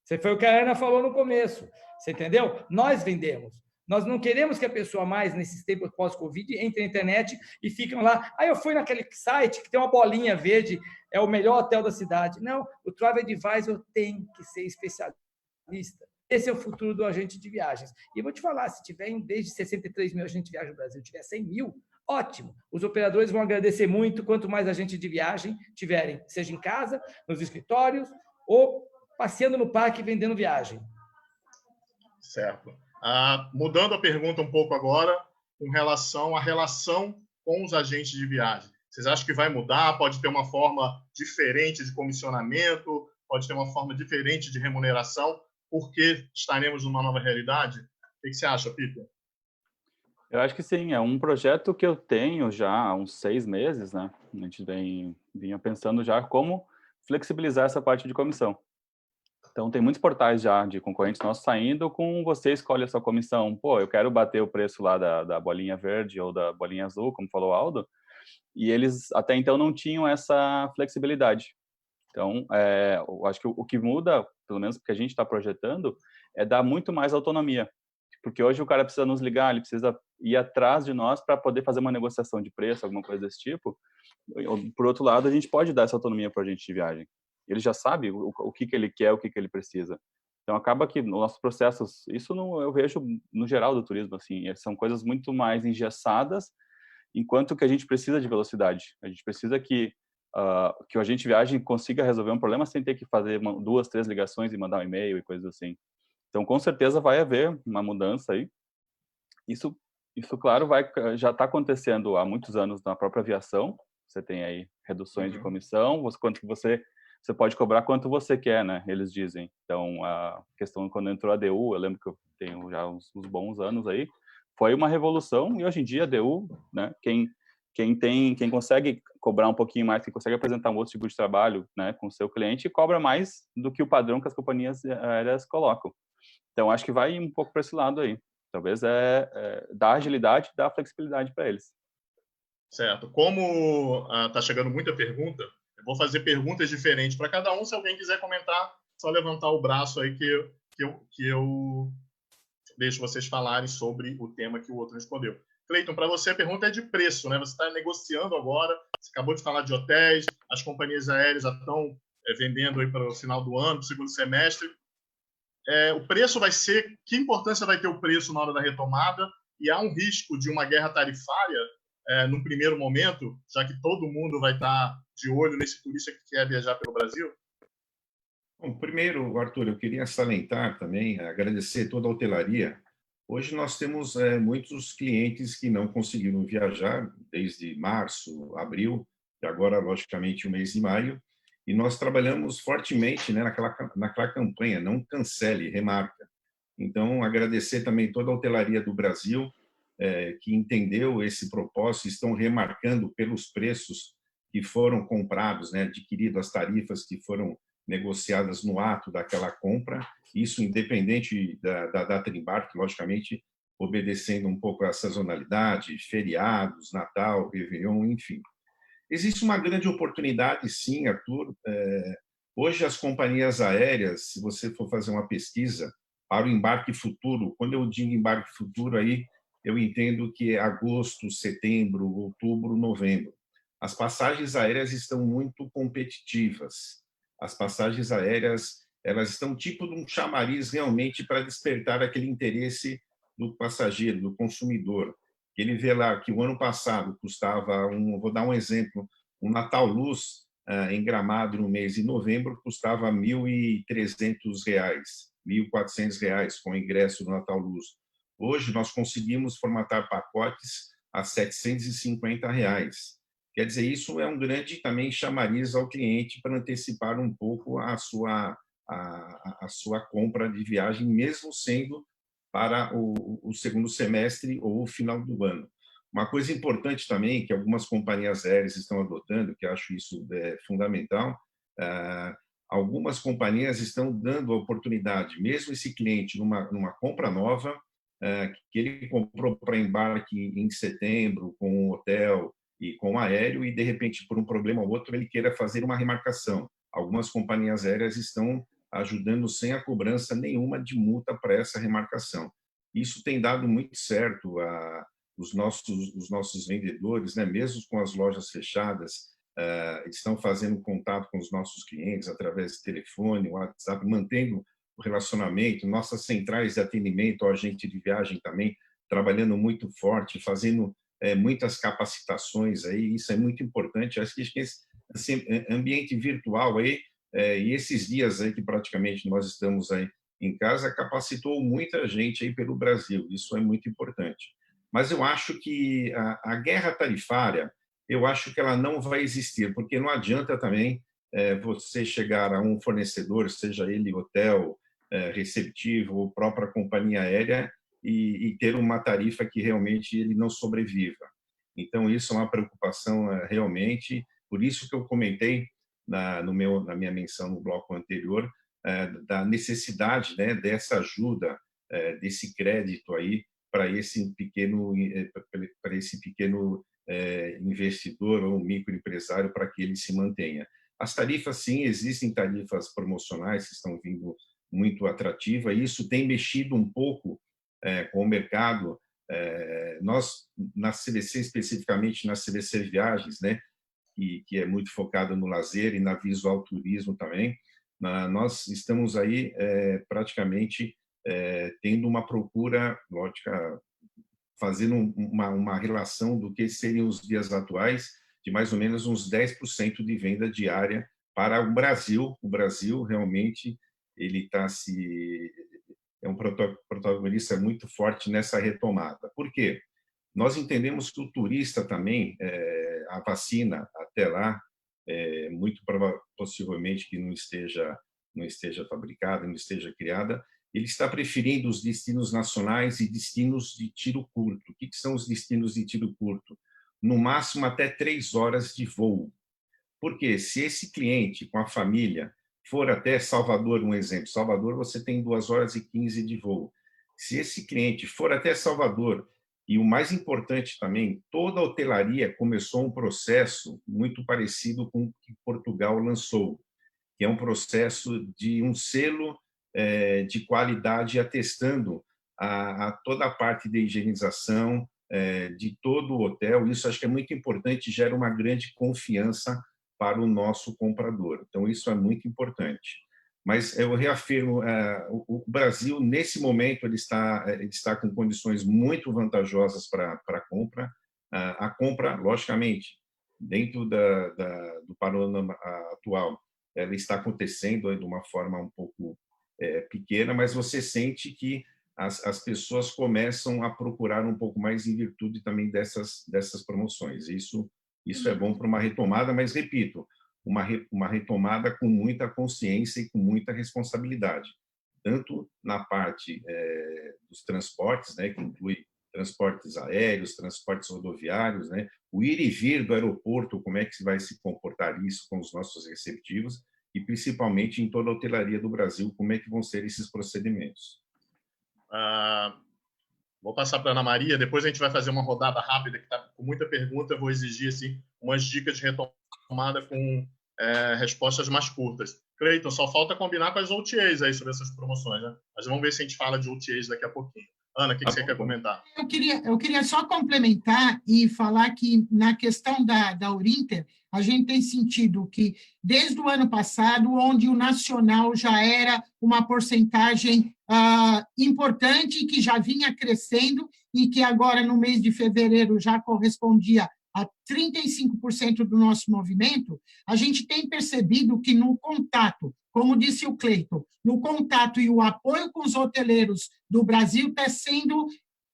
Você foi o que a Ana falou no começo. Você entendeu? Nós vendemos. Nós não queremos que a pessoa mais, nesses tempos pós-Covid, entre na internet e fiquem lá. Eu fui naquele site que tem uma bolinha verde, é o melhor hotel da cidade. Não, o Travel Advisor tem que ser especialista. Esse é o futuro do agente de viagens. E vou te falar, se tiver desde 63 mil agentes de viagem no Brasil, tiver 100 mil, ótimo. Os operadores vão agradecer muito quanto mais agentes de viagem tiverem, seja em casa, nos escritórios ou passeando no parque vendendo viagem. Certo. Mudando a pergunta um pouco agora, com relação à relação com os agentes de viagem. Vocês acham que vai mudar? Pode ter uma forma diferente de comissionamento? Pode ter uma forma diferente de remuneração? Porque estaremos numa nova realidade? O que você acha, Peter? Eu acho que sim. É um projeto que eu tenho já há uns 6 meses, né? A gente vinha pensando já como flexibilizar essa parte de comissão. Então, tem muitos portais já de concorrentes nossos saindo com você escolhe a sua comissão. Pô, eu quero bater o preço lá da bolinha verde ou da bolinha azul, como falou o Aldo, e eles até então não tinham essa flexibilidade. Então, eu acho que o que muda, pelo menos porque a gente está projetando, é dar muito mais autonomia. Porque hoje o cara precisa nos ligar, ele precisa ir atrás de nós para poder fazer uma negociação de preço, alguma coisa desse tipo. Por outro lado, a gente pode dar essa autonomia para o agente de viagem. Ele já sabe o que ele quer, o que ele precisa. Então, acaba que nossos processos, isso não, eu vejo no geral do turismo, assim, são coisas muito mais engessadas, enquanto que a gente precisa de velocidade. A gente precisa que o agente de viagem consiga resolver um problema sem ter que fazer 2, 3 ligações e mandar um e-mail e coisas assim. Então, com certeza vai haver uma mudança aí. Isso claro, já está acontecendo há muitos anos na própria aviação. Você tem aí reduções de comissão, você pode cobrar quanto você quer, né? Eles dizem. Então, a questão quando entrou a DU, eu lembro que eu tenho já uns bons anos aí, foi uma revolução, e hoje em dia a DU, né? Quem consegue cobrar um pouquinho mais, quem consegue apresentar um outro tipo de trabalho, né, com o seu cliente, cobra mais do que o padrão que as companhias aéreas colocam. Então, acho que vai um pouco para esse lado aí. Talvez dar agilidade, dar flexibilidade para eles. Certo. Como está chegando muita pergunta, eu vou fazer perguntas diferentes para cada um. Se alguém quiser comentar, só levantar o braço aí que eu deixo vocês falarem sobre o tema que o outro respondeu. Cleiton, para você a pergunta é de preço, né? Você está negociando agora, você acabou de falar de hotéis, as companhias aéreas já estão vendendo aí para o final do ano, para o segundo semestre. O preço vai ser... Que importância vai ter o preço na hora da retomada? E há um risco de uma guerra tarifária no primeiro momento, já que todo mundo vai estar de olho nesse turista que quer viajar pelo Brasil? Bom, primeiro, Arthur, eu queria salientar também, agradecer toda a hotelaria. Hoje nós temos muitos clientes que não conseguiram viajar desde março, abril, e agora, logicamente, o mês de maio, e nós trabalhamos fortemente, né, naquela campanha, não cancele, remarca. Então, agradecer também toda a hotelaria do Brasil, que entendeu esse propósito, estão remarcando pelos preços que foram comprados, né, adquiridos, as tarifas que foram negociadas no ato daquela compra, isso independente da data de embarque, logicamente, obedecendo um pouco à sazonalidade, feriados, Natal, Réveillon, enfim. Existe uma grande oportunidade, sim, Arthur. Hoje, as companhias aéreas, se você for fazer uma pesquisa para o embarque futuro, quando eu digo embarque futuro, aí eu entendo que é agosto, setembro, outubro, novembro. As passagens aéreas estão muito competitivas. As passagens aéreas, elas estão tipo de um chamariz realmente para despertar aquele interesse do passageiro, do consumidor. Ele vê lá que o ano passado custava, vou dar um exemplo, um Natal Luz em Gramado no mês de novembro custava R$ 1.300, R$ 1.400 com o ingresso do Natal Luz. Hoje nós conseguimos formatar pacotes a R$ 750. Quer dizer, isso é um grande também chamariz ao cliente para antecipar um pouco a sua compra de viagem, mesmo sendo para o segundo semestre ou o final do ano. Uma coisa importante também, que algumas companhias aéreas estão adotando, que eu acho isso fundamental, algumas companhias estão dando a oportunidade, mesmo esse cliente numa compra nova, que ele comprou para embarque em setembro, com o hotel e com o aéreo, e de repente, por um problema ou outro, ele queira fazer uma remarcação. Algumas companhias aéreas estão ajudando sem a cobrança nenhuma de multa para essa remarcação. Isso tem dado muito certo. Os nossos vendedores, né, mesmo com as lojas fechadas, estão fazendo contato com os nossos clientes através de telefone, WhatsApp, mantendo o relacionamento. Nossas centrais de atendimento ao agente de viagem também trabalhando muito forte, fazendo muitas capacitações aí. Isso é muito importante. Acho que esse ambiente virtual aí, e esses dias aí que praticamente nós estamos aí em casa, capacitou muita gente aí pelo Brasil. Isso é muito importante. Mas eu acho que a guerra tarifária, eu acho que ela não vai existir, porque não adianta também você chegar a um fornecedor, seja ele hotel, receptivo ou própria companhia aérea, e ter uma tarifa que realmente ele não sobreviva. Então, isso é uma preocupação realmente, por isso que eu comentei na minha menção no bloco anterior, da necessidade, né, dessa ajuda, desse crédito aí para esse pequeno investidor ou microempresário, para que ele se mantenha. As tarifas, sim, existem tarifas promocionais que estão vindo muito atrativas, e isso tem mexido um pouco com o mercado. Nós, na CVC, especificamente na CVC Viagens, né, que é muito focada no lazer e na visual turismo também, Nós estamos aí praticamente tendo uma procura, lógica, fazendo uma relação do que seriam os dias atuais, de mais ou menos uns 10% de venda diária para o Brasil. O Brasil realmente ele é um protagonista muito forte nessa retomada. Por quê? Nós entendemos que o turista também, a vacina até lá, muito possivelmente que não esteja fabricada, não esteja criada, ele está preferindo os destinos nacionais e destinos de tiro curto. O que são os destinos de tiro curto? No máximo até 3 horas de voo. Porque se esse cliente com a família for até Salvador, um exemplo, Salvador você tem 2 horas e 15 de voo. Se esse cliente for até Salvador, e o mais importante também, toda a hotelaria começou um processo muito parecido com o que Portugal lançou, que é um processo de um selo de qualidade atestando a toda a parte de higienização de todo o hotel. Isso acho que é muito importante, gera uma grande confiança para o nosso comprador. Então, isso é muito importante. Mas eu reafirmo, o Brasil, nesse momento, ele está com condições muito vantajosas para a compra. A compra, logicamente, dentro do panorama atual, ela está acontecendo de uma forma um pouco pequena, mas você sente que as pessoas começam a procurar um pouco mais em virtude também dessas promoções. Isso é bom para uma retomada, mas, repito, uma retomada com muita consciência e com muita responsabilidade, tanto na parte dos transportes, né, que inclui transportes aéreos, transportes rodoviários, né, o ir e vir do aeroporto, como é que vai se comportar isso com os nossos receptivos, e principalmente em toda a hotelaria do Brasil, como é que vão ser esses procedimentos. Vou passar para a Ana Maria, depois a gente vai fazer uma rodada rápida, que está com muita pergunta, eu vou exigir assim, umas dicas de retomada com respostas mais curtas. Cleiton, só falta combinar com as OTAs aí sobre essas promoções, né? Mas vamos ver se a gente fala de OTAs daqui a pouquinho. Ana, o que você quer comentar? Eu queria só complementar e falar que, na questão da Urinter, a gente tem sentido que, desde o ano passado, onde o nacional já era uma porcentagem importante, que já vinha crescendo e que agora, no mês de fevereiro, já correspondia a 35% do nosso movimento, a gente tem percebido que no contato, como disse o Cleiton, no contato e o apoio com os hoteleiros do Brasil está sendo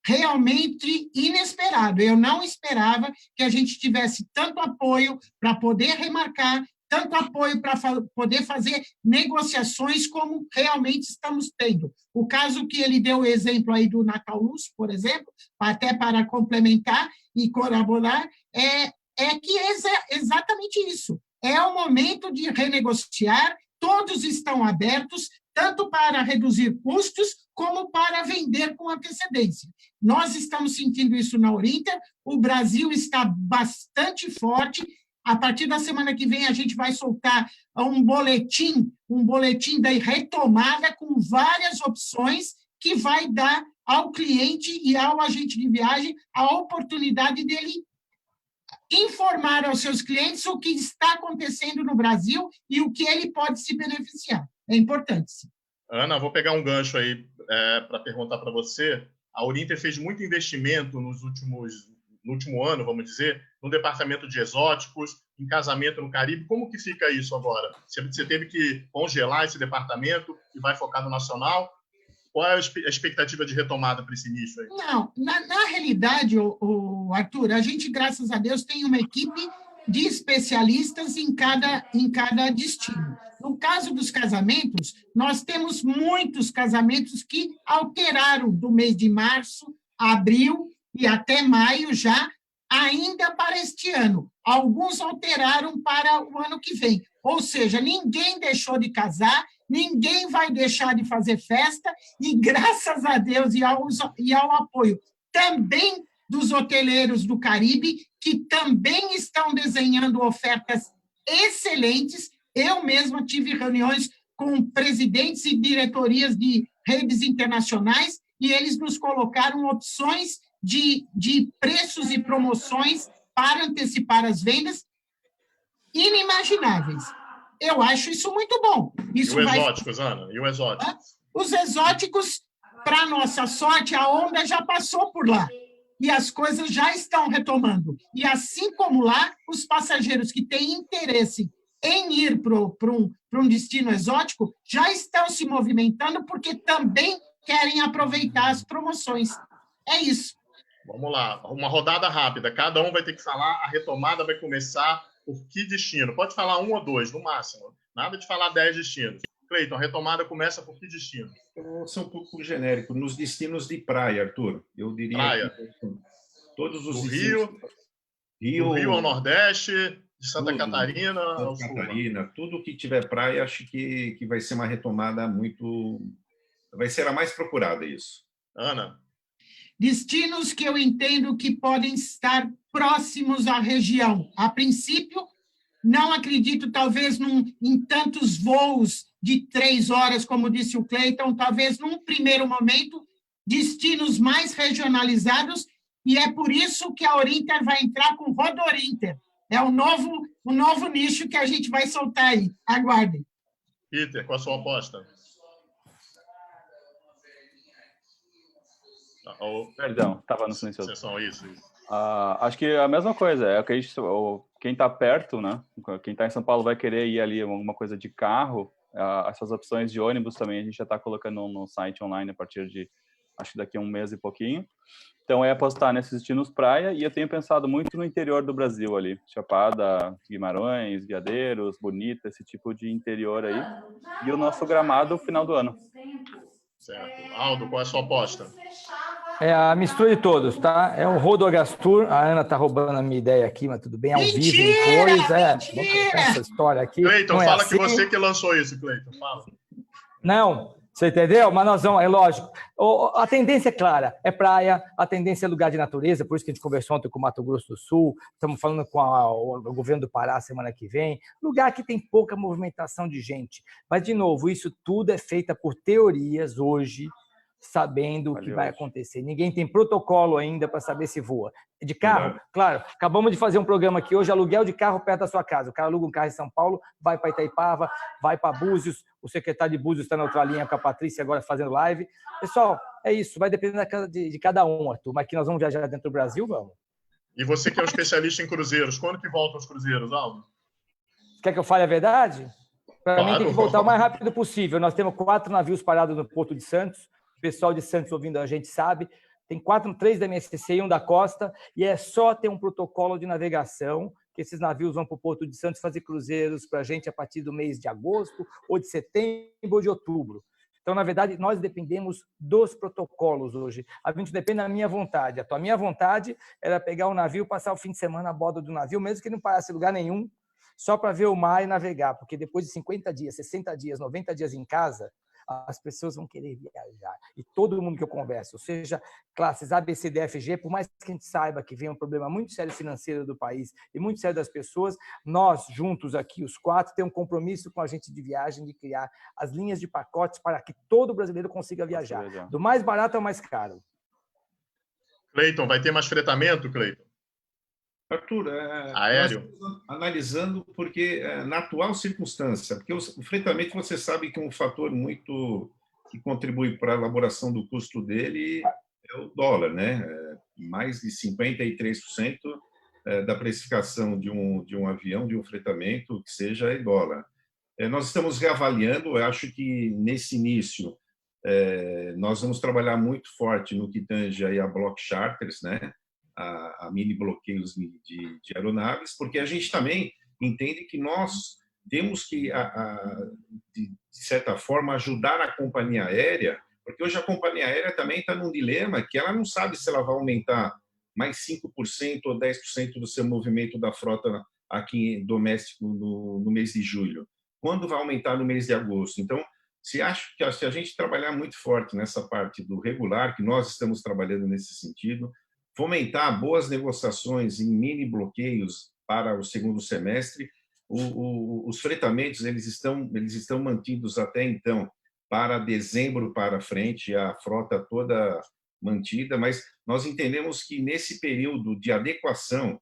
realmente inesperado. Eu não esperava que a gente tivesse tanto apoio para poder remarcar, tanto apoio para poder fazer negociações como realmente estamos tendo. O caso que ele deu o exemplo aí do Nataluz, por exemplo, até para complementar e colaborar, é que é exatamente isso. É o momento de renegociar, todos estão abertos, tanto para reduzir custos, como para vender com antecedência. Nós estamos sentindo isso na Urinter, o Brasil está bastante forte. A partir da semana que vem, a gente vai soltar um boletim da retomada com várias opções que vai dar ao cliente e ao agente de viagem a oportunidade dele informar aos seus clientes o que está acontecendo no Brasil e o que ele pode se beneficiar. É importante. Sim. Ana, vou pegar um gancho aí para perguntar para você. A Urinter fez muito investimento no último ano, vamos dizer, no departamento de exóticos, em casamento no Caribe. Como que fica isso agora? Você teve que congelar esse departamento e vai focar no nacional? Qual é a expectativa de retomada para esse nicho aí? Não, na realidade, Arthur, a gente, graças a Deus, tem uma equipe de especialistas em cada destino. No caso dos casamentos, nós temos muitos casamentos que alteraram do mês de março, abril e até maio já, ainda para este ano. Alguns alteraram para o ano que vem. Ou seja, ninguém deixou de casar, ninguém vai deixar de fazer festa, e graças a Deus e ao apoio também dos hoteleiros do Caribe, que também estão desenhando ofertas excelentes. Eu mesma tive reuniões com presidentes e diretorias de redes internacionais, e eles nos colocaram opções de preços e promoções para antecipar as vendas inimagináveis. Eu acho isso muito bom. Isso E o exóticos, Ana? E o exótico? Os exóticos, para nossa sorte, a onda já passou por lá. E as coisas já estão retomando. E assim como lá, os passageiros que têm interesse em ir para um destino exótico já estão se movimentando porque também querem aproveitar as promoções. É isso. Vamos lá, uma rodada rápida. Cada um vai ter que falar, a retomada vai começar por que destino? Pode falar 1 ou 2, no máximo. Nada de falar 10 destinos. Cleiton, a retomada começa por que destino? Eu vou ser um pouco genérico. Nos destinos de praia, Arthur. Eu diria praia. Que todos os do destinos... Do Rio ao Nordeste, de Santa tudo, Catarina ao Santa Sul. Catarina, tudo que tiver praia, acho que vai ser uma retomada muito... Vai ser a mais procurada, isso. Ana? Destinos que eu entendo que podem estar próximos à região. A princípio, não acredito, talvez, em tantos voos de 3 horas, como disse o Cleiton, talvez, num primeiro momento, destinos mais regionalizados, e é por isso que a Orinter vai entrar com Rodorinter. É o novo nicho que a gente vai soltar aí. Aguardem. Peter, qual a sua aposta? Perdão, estava no silencioso. Isso. Acho que é a mesma coisa. É que quem está perto, né? Quem está em São Paulo vai querer ir ali alguma coisa de carro. Essas opções de ônibus também a gente já está colocando no site online a partir de, acho que daqui a 1 mês e pouquinho. Então é apostar nesses destinos praia, e eu tenho pensado muito no interior do Brasil ali, Chapada, Guimarães, Veadeiros, Bonita, esse tipo de interior aí. E o nosso Gramado final do ano. Certo. Aldo, qual é a sua aposta? É a mistura de todos, tá? É o Rodogastur. A Ana tá roubando a minha ideia aqui, mas tudo bem. Ao vivo, em cores. Mentira! Essa história aqui. Cleiton, fala assim. que você que lançou isso, Cleiton. Fala. Não, você entendeu? Mas nós vamos, é lógico. A tendência é clara, é praia, a tendência é lugar de natureza, por isso que a gente conversou ontem com o Mato Grosso do Sul, estamos falando com o governo do Pará semana que vem, lugar que tem pouca movimentação de gente. Mas, de novo, isso tudo é feito por teorias hoje, sabendo o que vai acontecer. Ninguém tem protocolo ainda para saber se voa. De carro, claro, acabamos de fazer um programa aqui hoje, aluguel de carro perto da sua casa. O cara aluga um carro em São Paulo, vai para Itaipava, vai para Búzios, o secretário de Búzios está na outra linha com a Patrícia agora fazendo live. Pessoal, é isso, vai depender de cada um, Arthur, mas que nós vamos viajar dentro do Brasil, vamos. E você que é um especialista em cruzeiros, quando que voltam os cruzeiros, Aldo? Quer que eu fale a verdade? Para mim tem que voltar o mais rápido possível. Nós temos 4 navios parados no Porto de Santos. O pessoal de Santos ouvindo a gente sabe, tem 3 da MSC e 1 da Costa, e é só ter um protocolo de navegação, que esses navios vão para o Porto de Santos fazer cruzeiros para a gente a partir do mês de agosto, ou de setembro, ou de outubro. Então, na verdade, nós dependemos dos protocolos hoje. A gente depende da minha vontade. A minha vontade era pegar um navio, passar o fim de semana a bordo do navio, mesmo que não parasse em lugar nenhum, só para ver o mar e navegar, porque depois de 50 dias, 60 dias, 90 dias em casa, as pessoas vão querer viajar. E todo mundo que eu converso, ou seja, classes A, B, C, D, F, G, por mais que a gente saiba que vem um problema muito sério financeiro do país e muito sério das pessoas, nós, juntos aqui, os 4, temos um compromisso com a agente de viagem de criar as linhas de pacotes para que todo brasileiro consiga viajar. Do mais barato ao mais caro. Cleiton, vai ter mais fretamento, Cleiton? Arthur, aéreo? Analisando, porque na atual circunstância, porque o fretamento, você sabe que é um fator muito que contribui para a elaboração do custo dele é o dólar, né? Mais de 53% da precificação de um avião, de um fretamento, que seja em dólar. Nós estamos reavaliando, eu acho que nesse início nós vamos trabalhar muito forte no que tange aí a block charters, né? A mini bloqueios de aeronaves, porque a gente também entende que nós temos que, de certa forma, ajudar a companhia aérea, porque hoje a companhia aérea também está num dilema que ela não sabe se ela vai aumentar mais 5% ou 10% do seu movimento da frota aqui doméstico no mês de julho. Quando vai aumentar no mês de agosto? Então, se a gente trabalhar muito forte nessa parte do regular, que nós estamos trabalhando nesse sentido, fomentar boas negociações em mini bloqueios para o segundo semestre. Os fretamentos eles estão mantidos até então para dezembro para frente, a frota toda mantida, mas nós entendemos que nesse período de adequação,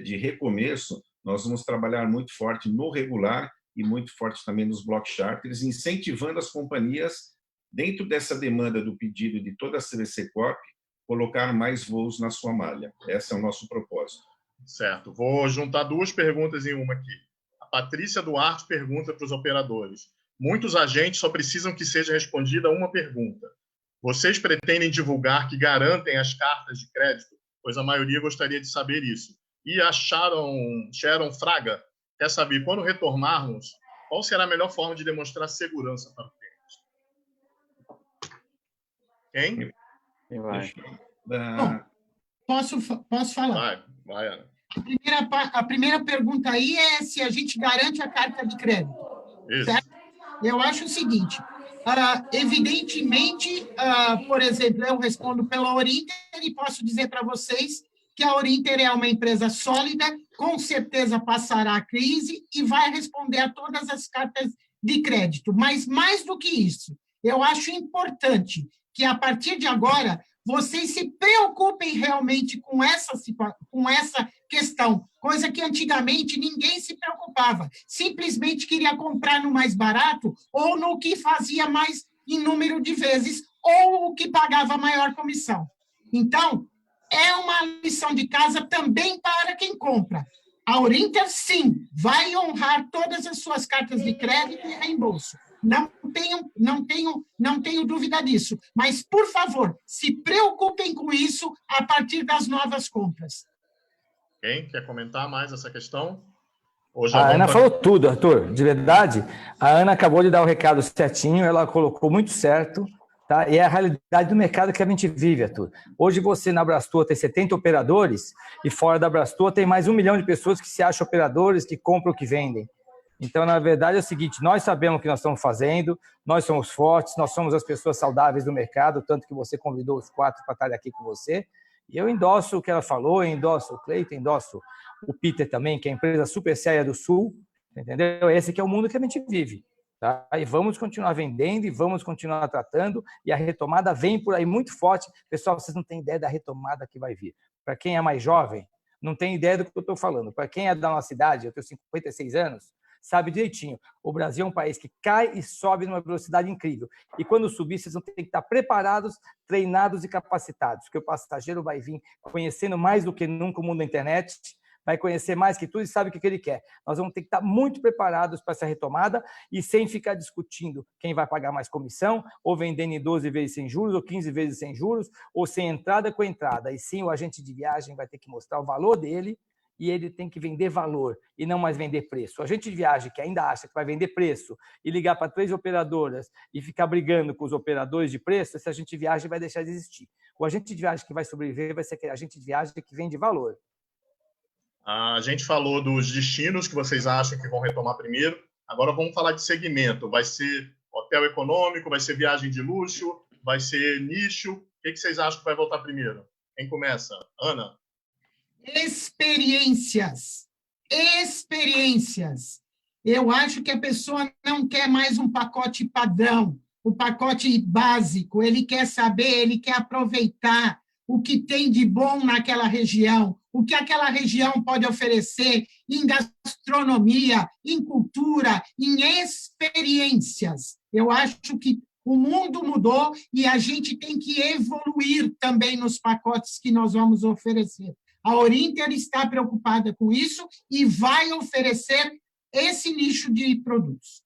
de recomeço, nós vamos trabalhar muito forte no regular e muito forte também nos block charters, incentivando as companhias, dentro dessa demanda do pedido de toda a CVC Corp, colocar mais voos na sua malha. Esse é o nosso propósito. Certo. Vou juntar duas perguntas em uma aqui. A Patrícia Duarte pergunta para os operadores. Muitos agentes só precisam que seja respondida uma pergunta. Vocês pretendem divulgar que garantem as cartas de crédito? Pois a maioria gostaria de saber isso. E a Sharon Fraga quer saber, quando retornarmos, qual será a melhor forma de demonstrar segurança para o cliente? Quem? Quem vai? Bom, posso falar? Vai, Ana. A primeira pergunta aí é se a gente garante a carta de crédito. Isso. Certo? Eu acho o seguinte, evidentemente, por exemplo, eu respondo pela Orinter e posso dizer para vocês que a Orinter é uma empresa sólida, com certeza passará a crise e vai responder a todas as cartas de crédito. Mas, mais do que isso, eu acho importante que, a partir de agora, vocês se preocupem realmente com essa questão, coisa que antigamente ninguém se preocupava, simplesmente queria comprar no mais barato ou no que fazia mais em número de vezes ou o que pagava maior comissão. Então, é uma lição de casa também para quem compra. A Orinter, sim, vai honrar todas as suas cartas de crédito e reembolso. Não tenho dúvida disso. Mas, por favor, se preocupem com isso a partir das novas compras. Quem quer comentar mais essa questão? A Ana falou tudo, Arthur. De verdade, a Ana acabou de dar o recado certinho, ela colocou muito certo, tá? E é a realidade do mercado que a gente vive, Arthur. Hoje você na Abrastoa tem 70 operadores e fora da Abrastoa tem mais 1 milhão de pessoas que se acham operadores, que compram, que vendem. Então, na verdade, é o seguinte, nós sabemos o que nós estamos fazendo, nós somos fortes, nós somos as pessoas saudáveis do mercado, tanto que você convidou os 4 para estar aqui com você. E eu endosso o que ela falou, endosso o Cleiton, endosso o Peter também, que é a empresa super séria do Sul, entendeu? Esse que é o mundo que a gente vive. Tá? E vamos continuar vendendo e vamos continuar tratando, e a retomada vem por aí muito forte. Pessoal, vocês não têm ideia da retomada que vai vir. Para quem é mais jovem, não tem ideia do que eu estou falando. Para quem é da nossa idade, eu tenho 56 anos, sabe direitinho. O Brasil é um país que cai e sobe numa velocidade incrível. E quando subir, vocês vão ter que estar preparados, treinados e capacitados, porque o passageiro vai vir conhecendo mais do que nunca o mundo da internet, vai conhecer mais que tudo e sabe o que ele quer. Nós vamos ter que estar muito preparados para essa retomada e sem ficar discutindo quem vai pagar mais comissão, ou vendendo em 12 vezes sem juros, ou 15 vezes sem juros, ou sem entrada com entrada. E sim, o agente de viagem vai ter que mostrar o valor dele, e ele tem que vender valor e não mais vender preço. O agente de viagem que ainda acha que vai vender preço e ligar para 3 operadoras e ficar brigando com os operadores de preço, esse agente de viagem vai deixar de existir. O agente de viagem que vai sobreviver vai ser aquele agente de viagem que vende valor. A gente falou dos destinos que vocês acham que vão retomar primeiro. Agora vamos falar de segmento. Vai ser hotel econômico, vai ser viagem de luxo, vai ser nicho. O que vocês acham que vai voltar primeiro? Quem começa? Ana? Experiências. Eu acho que a pessoa não quer mais um pacote padrão, o pacote básico. Ele quer saber, ele quer aproveitar o que tem de bom naquela região, o que aquela região pode oferecer em gastronomia, em cultura, em experiências. Eu acho que o mundo mudou e a gente tem que evoluir também nos pacotes que nós vamos oferecer. A Orinter está preocupada com isso e vai oferecer esse nicho de produtos.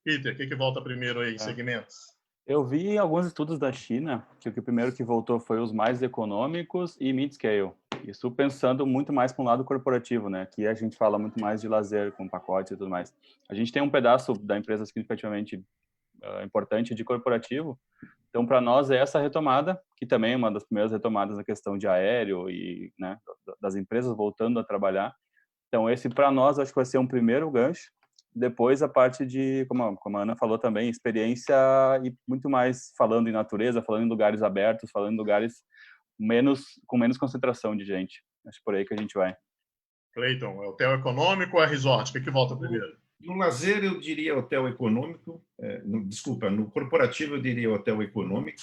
Peter, o que volta primeiro aí, segmentos? Eu vi alguns estudos da China que o primeiro que voltou foi os mais econômicos e mid-scale. Isso pensando muito mais para um lado corporativo, né? Que a gente fala muito mais de lazer com pacotes e tudo mais. A gente tem um pedaço da empresa significativamente importante de corporativo. Então, para nós, é essa retomada, que também é uma das primeiras retomadas na questão de aéreo e, né, das empresas voltando a trabalhar. Então, esse, para nós, acho que vai ser um primeiro gancho. Depois, a parte de, como a Ana falou também, experiência e muito mais falando em natureza, falando em lugares abertos, falando em lugares com menos concentração de gente. Acho por aí que a gente vai. Cleiton, é hotel econômico ou é resort? O que volta primeiro? No lazer, eu diria hotel econômico. No corporativo, eu diria hotel econômico.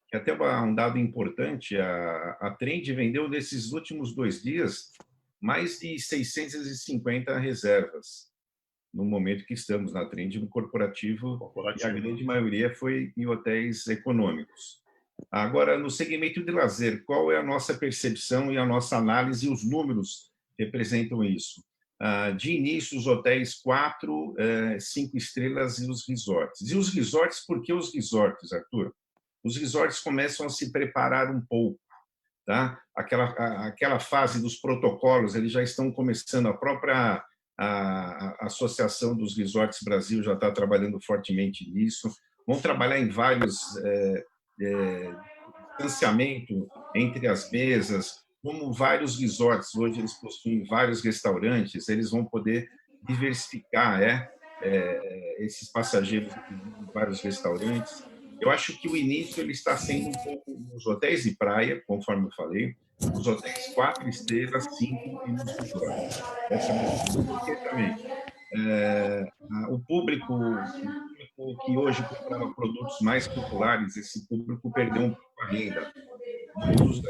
Que até um dado importante, a Trend vendeu nesses últimos 2 dias mais de 650 reservas. no momento que estamos na trend no corporativo. E a grande maioria foi em hotéis econômicos. Agora, no segmento de lazer, qual é a nossa percepção e a nossa análise, e os números representam isso? De início, os hotéis 4, 5 estrelas e os resorts. E os resorts, por que os resorts, Arthur? Os resorts começam a se preparar um pouco, tá? Aquela fase dos protocolos, eles já estão começando, a própria Associação dos Resorts Brasil já está trabalhando fortemente nisso, vão trabalhar em vários distanciamento entre as mesas, como vários resorts, hoje eles possuem vários restaurantes, eles vão poder diversificar esses passageiros em vários restaurantes. Eu acho que o início ele está sendo um pouco nos hotéis de praia, conforme eu falei, os hotéis 4 estrelas, 5 e nos resorts. Essa é porque também o público que hoje comprava produtos mais populares, esse público perdeu um pouco a renda. Muitos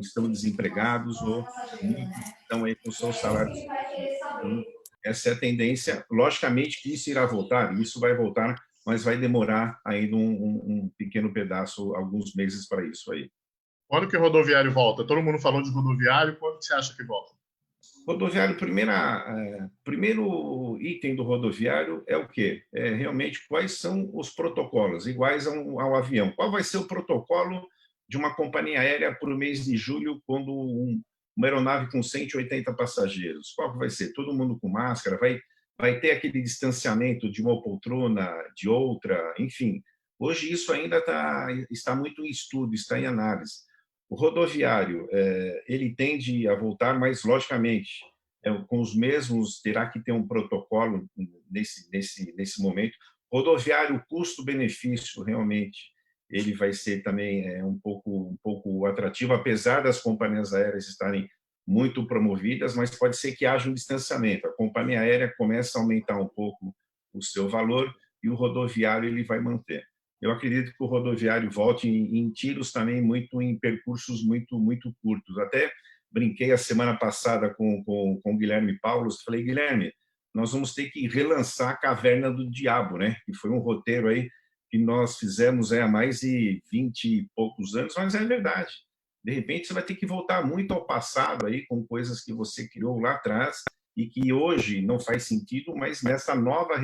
estão desempregados ou muitos estão aí com seus salários. Então, essa é a tendência. Logicamente que isso irá voltar, isso vai voltar, mas vai demorar ainda um pequeno pedaço, alguns meses para isso aí. Quando que o rodoviário volta? Todo mundo falou de rodoviário, quando você acha que volta? Rodoviário, primeiro item do rodoviário é o quê? Realmente quais são os protocolos, iguais ao avião. Qual vai ser o protocolo de uma companhia aérea para o mês de julho, quando uma aeronave com 180 passageiros? Qual que vai ser? Todo mundo com máscara? Vai ter aquele distanciamento de uma poltrona, de outra? Enfim, hoje isso ainda está muito em estudo, está em análise. O rodoviário, ele tende a voltar, mas, logicamente, com os mesmos, terá que ter um protocolo nesse momento. Rodoviário, custo-benefício, realmente, ele vai ser também um pouco atrativo, apesar das companhias aéreas estarem muito promovidas, mas pode ser que haja um distanciamento. A companhia aérea começa a aumentar um pouco o seu valor e o rodoviário ele vai manter. Eu acredito que o rodoviário volte em tiros também, muito em percursos muito curtos. Até brinquei a semana passada com o Guilherme Paulo, falei, Guilherme, nós vamos ter que relançar a Caverna do Diabo, né? Que foi um roteiro aí que nós fizemos há mais de 20 e poucos anos, mas é verdade. De repente, você vai ter que voltar muito ao passado aí, com coisas que você criou lá atrás e que hoje não faz sentido, mas nessa nova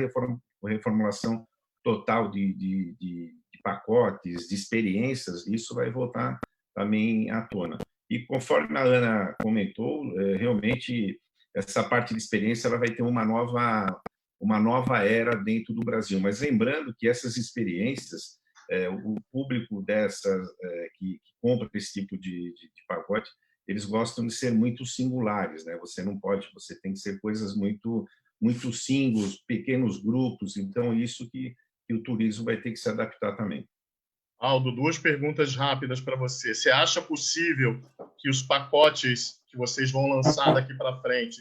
reformulação total de pacotes, de experiências, isso vai voltar também à tona. E conforme a Ana comentou, realmente essa parte de experiência ela vai ter uma nova era dentro do Brasil. Mas lembrando que essas experiências, o público que compra esse tipo de pacote, eles gostam de ser muito singulares, né? Você tem que ser coisas muito singles, pequenos grupos. Então isso que o turismo vai ter que se adaptar também. Aldo, 2 perguntas rápidas para você. Você acha possível que os pacotes que vocês vão lançar daqui para frente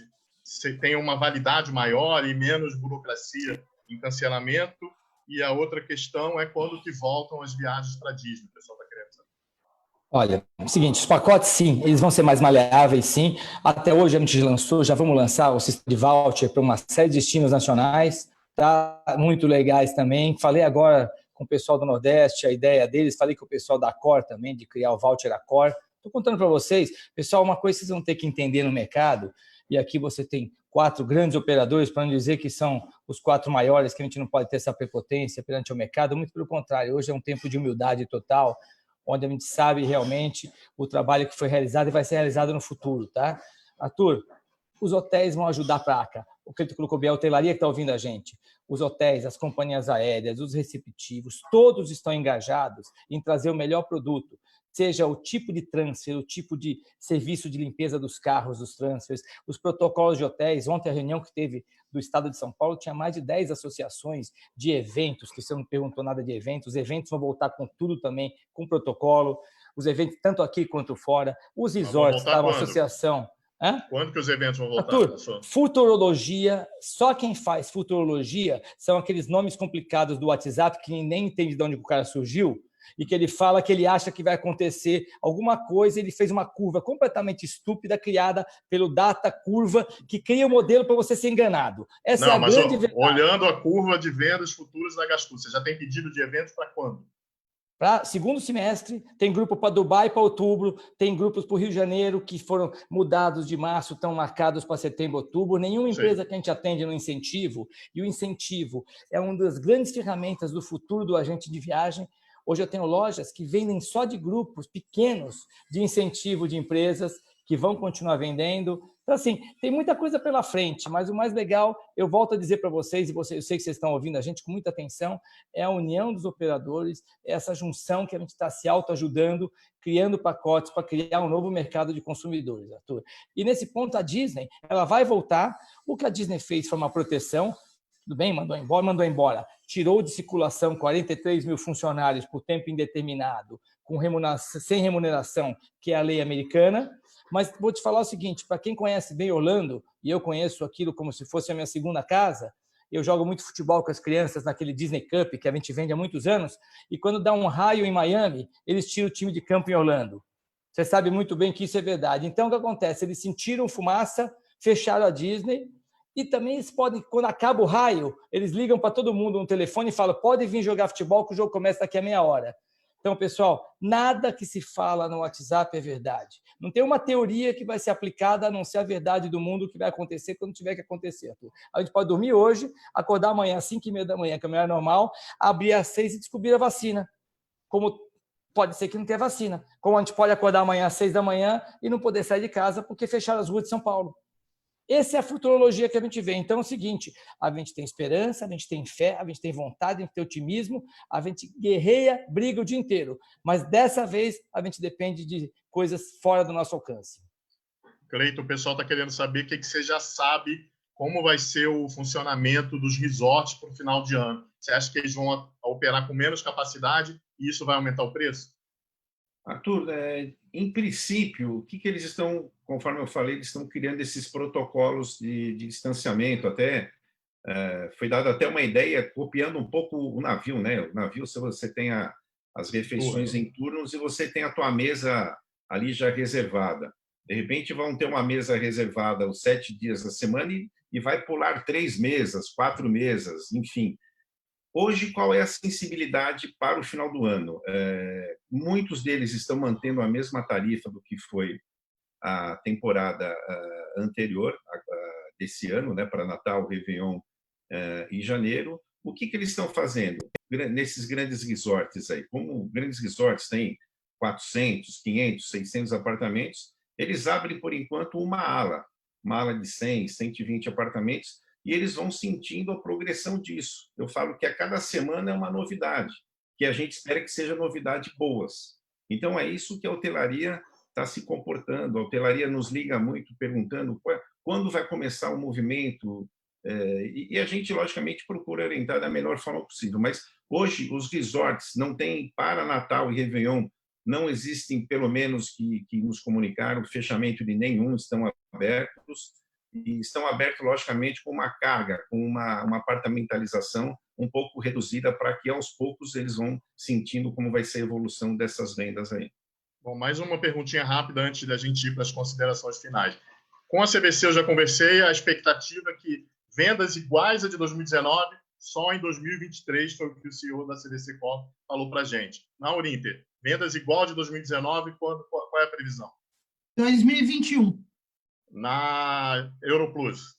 tenham uma validade maior e menos burocracia em cancelamento? E a outra questão é quando que voltam as viagens para Disney, o pessoal está querendo saber. Olha, é o seguinte, os pacotes, sim, eles vão ser mais maleáveis, sim. Até hoje a gente lançou, já vamos lançar o sistema de voucher para uma série de destinos nacionais, tá? Muito legais também. Falei agora com o pessoal do Nordeste, a ideia deles, falei com o pessoal da Accor também, de criar o voucher Accor. Estou contando para vocês, pessoal, uma coisa que vocês vão ter que entender no mercado, e aqui você tem 4 grandes operadores, para não dizer que são os 4 maiores, que a gente não pode ter essa prepotência perante o mercado, muito pelo contrário, hoje é um tempo de humildade total, onde a gente sabe realmente o trabalho que foi realizado e vai ser realizado no futuro, tá? Arthur, os hotéis vão ajudar para a ACA, o que tu colocou bem, a hotelaria que está ouvindo a gente, os hotéis, as companhias aéreas, os receptivos, todos estão engajados em trazer o melhor produto, seja o tipo de transfer, o tipo de serviço de limpeza dos carros, dos transfers, os protocolos de hotéis. Ontem, a reunião que teve do Estado de São Paulo tinha mais de 10 associações de eventos, que você não perguntou nada de eventos. Os eventos vão voltar com tudo também, com protocolo. Os eventos, tanto aqui quanto fora. Os resorts, tá? Uma associação. Hã? Quando que os eventos vão voltar? Arthur, futurologia, só quem faz futurologia são aqueles nomes complicados do WhatsApp que nem entende de onde o cara surgiu. e que ele fala que ele acha que vai acontecer alguma coisa, ele fez uma curva completamente estúpida criada pelo Data Curva, que cria um modelo para você ser enganado. Essa é a grande verdade. Olhando a curva de vendas futuras da Gastur, você já tem pedido de eventos para quando? Para segundo semestre, tem grupo para Dubai para outubro, tem grupos para o Rio de Janeiro que foram mudados de março, estão marcados para setembro, outubro. Nenhuma empresa que a gente atende no incentivo, e o incentivo é uma das grandes ferramentas do futuro do agente de viagem. Hoje eu tenho lojas que vendem só de grupos pequenos de incentivo de empresas que vão continuar vendendo. Então, assim, tem muita coisa pela frente, mas o mais legal, eu volto a dizer para vocês, e eu sei que vocês estão ouvindo a gente com muita atenção, é a união dos operadores, é essa junção que a gente está se autoajudando, criando pacotes para criar um novo mercado de consumidores, Arthur. E nesse ponto, a Disney, ela vai voltar. O que a Disney fez foi uma proteção, tudo bem, mandou embora. Tirou de circulação 43 mil funcionários por tempo indeterminado, sem remuneração, que é a lei americana. Mas vou te falar o seguinte, para quem conhece bem Orlando, e eu conheço aquilo como se fosse a minha segunda casa, eu jogo muito futebol com as crianças naquele Disney Cup, que a gente vende há muitos anos, e quando dá um raio em Miami, eles tiram o time de campo em Orlando. Você sabe muito bem que isso é verdade. Então, o que acontece? Eles sentiram fumaça, fecharam a Disney, e também eles podem, quando acaba o raio, eles ligam para todo mundo no telefone e falam: pode vir jogar futebol, que o jogo começa daqui a meia hora. Então, pessoal, nada que se fala no WhatsApp é verdade. Não tem uma teoria que vai ser aplicada a não ser a verdade do mundo que vai acontecer quando tiver que acontecer, Arthur. A gente pode dormir hoje, acordar amanhã às 5h30 da manhã, que é o melhor normal, abrir às 6 e descobrir a vacina. Como pode ser que não tenha vacina. Como a gente pode acordar amanhã às 6 da manhã e não poder sair de casa porque fecharam as ruas de São Paulo. Essa é a futurologia que a gente vê. Então é o seguinte, a gente tem esperança, a gente tem fé, a gente tem vontade, a gente tem otimismo, a gente guerreia, briga o dia inteiro. Mas dessa vez a gente depende de coisas fora do nosso alcance. Cleiton, o pessoal está querendo saber o que você já sabe, como vai ser o funcionamento dos resorts para o final de ano. Você acha que eles vão operar com menos capacidade e isso vai aumentar o preço? Arthur, em princípio, o que eles estão, conforme eu falei, eles estão criando esses protocolos de distanciamento. Até foi dada até uma ideia, copiando um pouco o navio, né? O navio, se você tem as refeições em turnos e você tem a tua mesa ali já reservada. De repente, vão ter uma mesa reservada os 7 dias da semana e vai pular 3 mesas, 4 mesas, enfim. Hoje, qual é a sensibilidade para o final do ano? Muitos deles estão mantendo a mesma tarifa do que foi a temporada anterior, desse ano, né, para Natal, Réveillon e janeiro. O que eles estão fazendo nesses grandes resorts aí? Como grandes resorts têm 400, 500, 600 apartamentos, eles abrem, por enquanto, uma ala de 100, 120 apartamentos, e eles vão sentindo a progressão disso. Eu falo que a cada semana é uma novidade, que a gente espera que seja novidade boas. Então, é isso que a hotelaria está se comportando. A hotelaria nos liga muito, perguntando quando vai começar o movimento, e a gente, logicamente, procura orientar da melhor forma possível. Mas, hoje, os resorts não têm, para Natal e Réveillon, não existem, pelo menos que nos comunicaram, fechamento de nenhum, estão abertos. E estão abertos, logicamente, com uma carga, com uma apartamentalização um pouco reduzida, para que, aos poucos, eles vão sentindo como vai ser a evolução dessas vendas aí. Bom, mais uma perguntinha rápida antes da gente ir para as considerações finais. Com a CVC eu já conversei, a expectativa é que vendas iguais a de 2019, só em 2023, foi o que o CEO da CVC Corp falou para a gente. Na Uninter, vendas igual a de 2019, qual é a previsão? 2021. Na Europlus?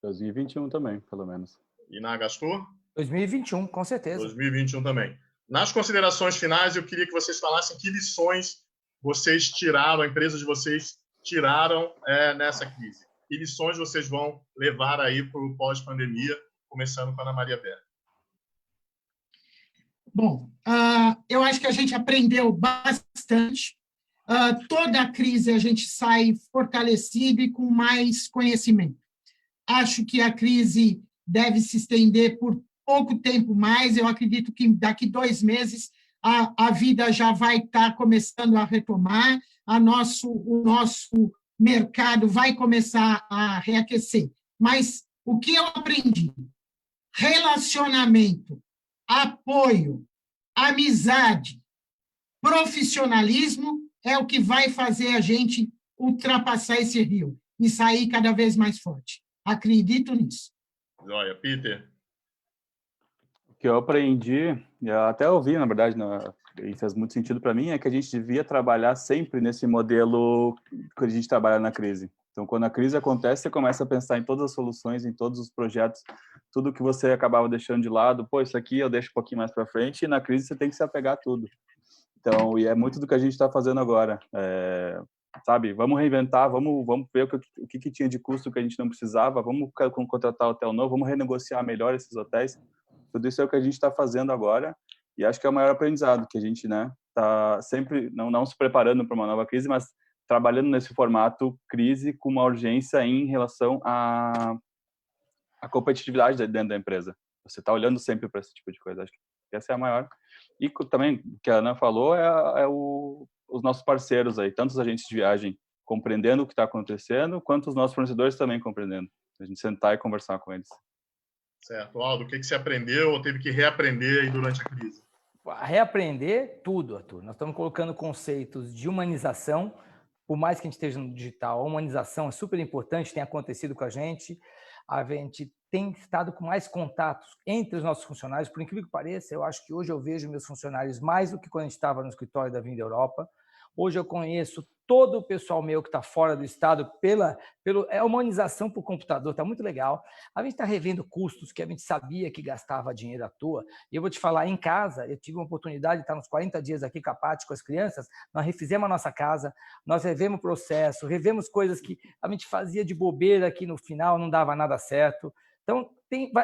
2021 também, pelo menos. E na Gastur? 2021, com certeza. 2021 também. Nas considerações finais, eu queria que vocês falassem que lições vocês tiraram, a empresa de vocês tiraram nessa crise. Que lições vocês vão levar aí para o pós-pandemia, começando com a Ana Maria Berra? Bom, eu acho que a gente aprendeu bastante. Toda a crise a gente sai fortalecido e com mais conhecimento. Acho que a crise deve se estender por pouco tempo mais. Eu acredito que daqui 2 meses a vida já vai estar começando a retomar, o nosso mercado vai começar a reaquecer. Mas o que eu aprendi? Relacionamento, apoio, amizade, profissionalismo é o que vai fazer a gente ultrapassar esse rio e sair cada vez mais forte. Acredito nisso. Joia. Peter? O que eu aprendi, eu até ouvi, na verdade, e fez muito sentido para mim, é que a gente devia trabalhar sempre nesse modelo que a gente trabalha na crise. Então, quando a crise acontece, você começa a pensar em todas as soluções, em todos os projetos, tudo que você acabava deixando de lado, pô, isso aqui eu deixo um pouquinho mais para frente, e na crise você tem que se apegar a tudo. Então, e é muito do que a gente está fazendo agora. Sabe, vamos reinventar, vamos ver o que tinha de custo que a gente não precisava, vamos contratar hotel novo, vamos renegociar melhor esses hotéis. Tudo isso é o que a gente está fazendo agora, e acho que é o maior aprendizado, que a gente, né, está sempre, não se preparando para uma nova crise, mas trabalhando nesse formato crise com uma urgência em relação à competitividade dentro da empresa. Você está olhando sempre para esse tipo de coisa, acho que essa é a maior. E também, o que a Ana falou, os nossos parceiros aí, tanto os agentes de viagem compreendendo o que está acontecendo, quanto os nossos fornecedores também compreendendo. A gente sentar e conversar com eles. Certo. Aldo, o que você aprendeu ou teve que reaprender aí durante a crise? Reaprender tudo, Arthur. Nós estamos colocando conceitos de humanização, por mais que a gente esteja no digital, a humanização é super importante, tem acontecido com a gente tem estado com mais contatos entre os nossos funcionários, por incrível que pareça, eu acho que hoje eu vejo meus funcionários mais do que quando a gente estava no escritório da Vinda Europa. Hoje eu conheço todo o pessoal meu que está fora do estado é humanização por computador, está muito legal. A gente está revendo custos que a gente sabia que gastava dinheiro à toa. E eu vou te falar, em casa, eu tive uma oportunidade de estar uns 40 dias aqui com a Paty, com as crianças, nós refizemos a nossa casa, nós revemos o processo, revemos coisas que a gente fazia de bobeira que no final não dava nada certo. Então,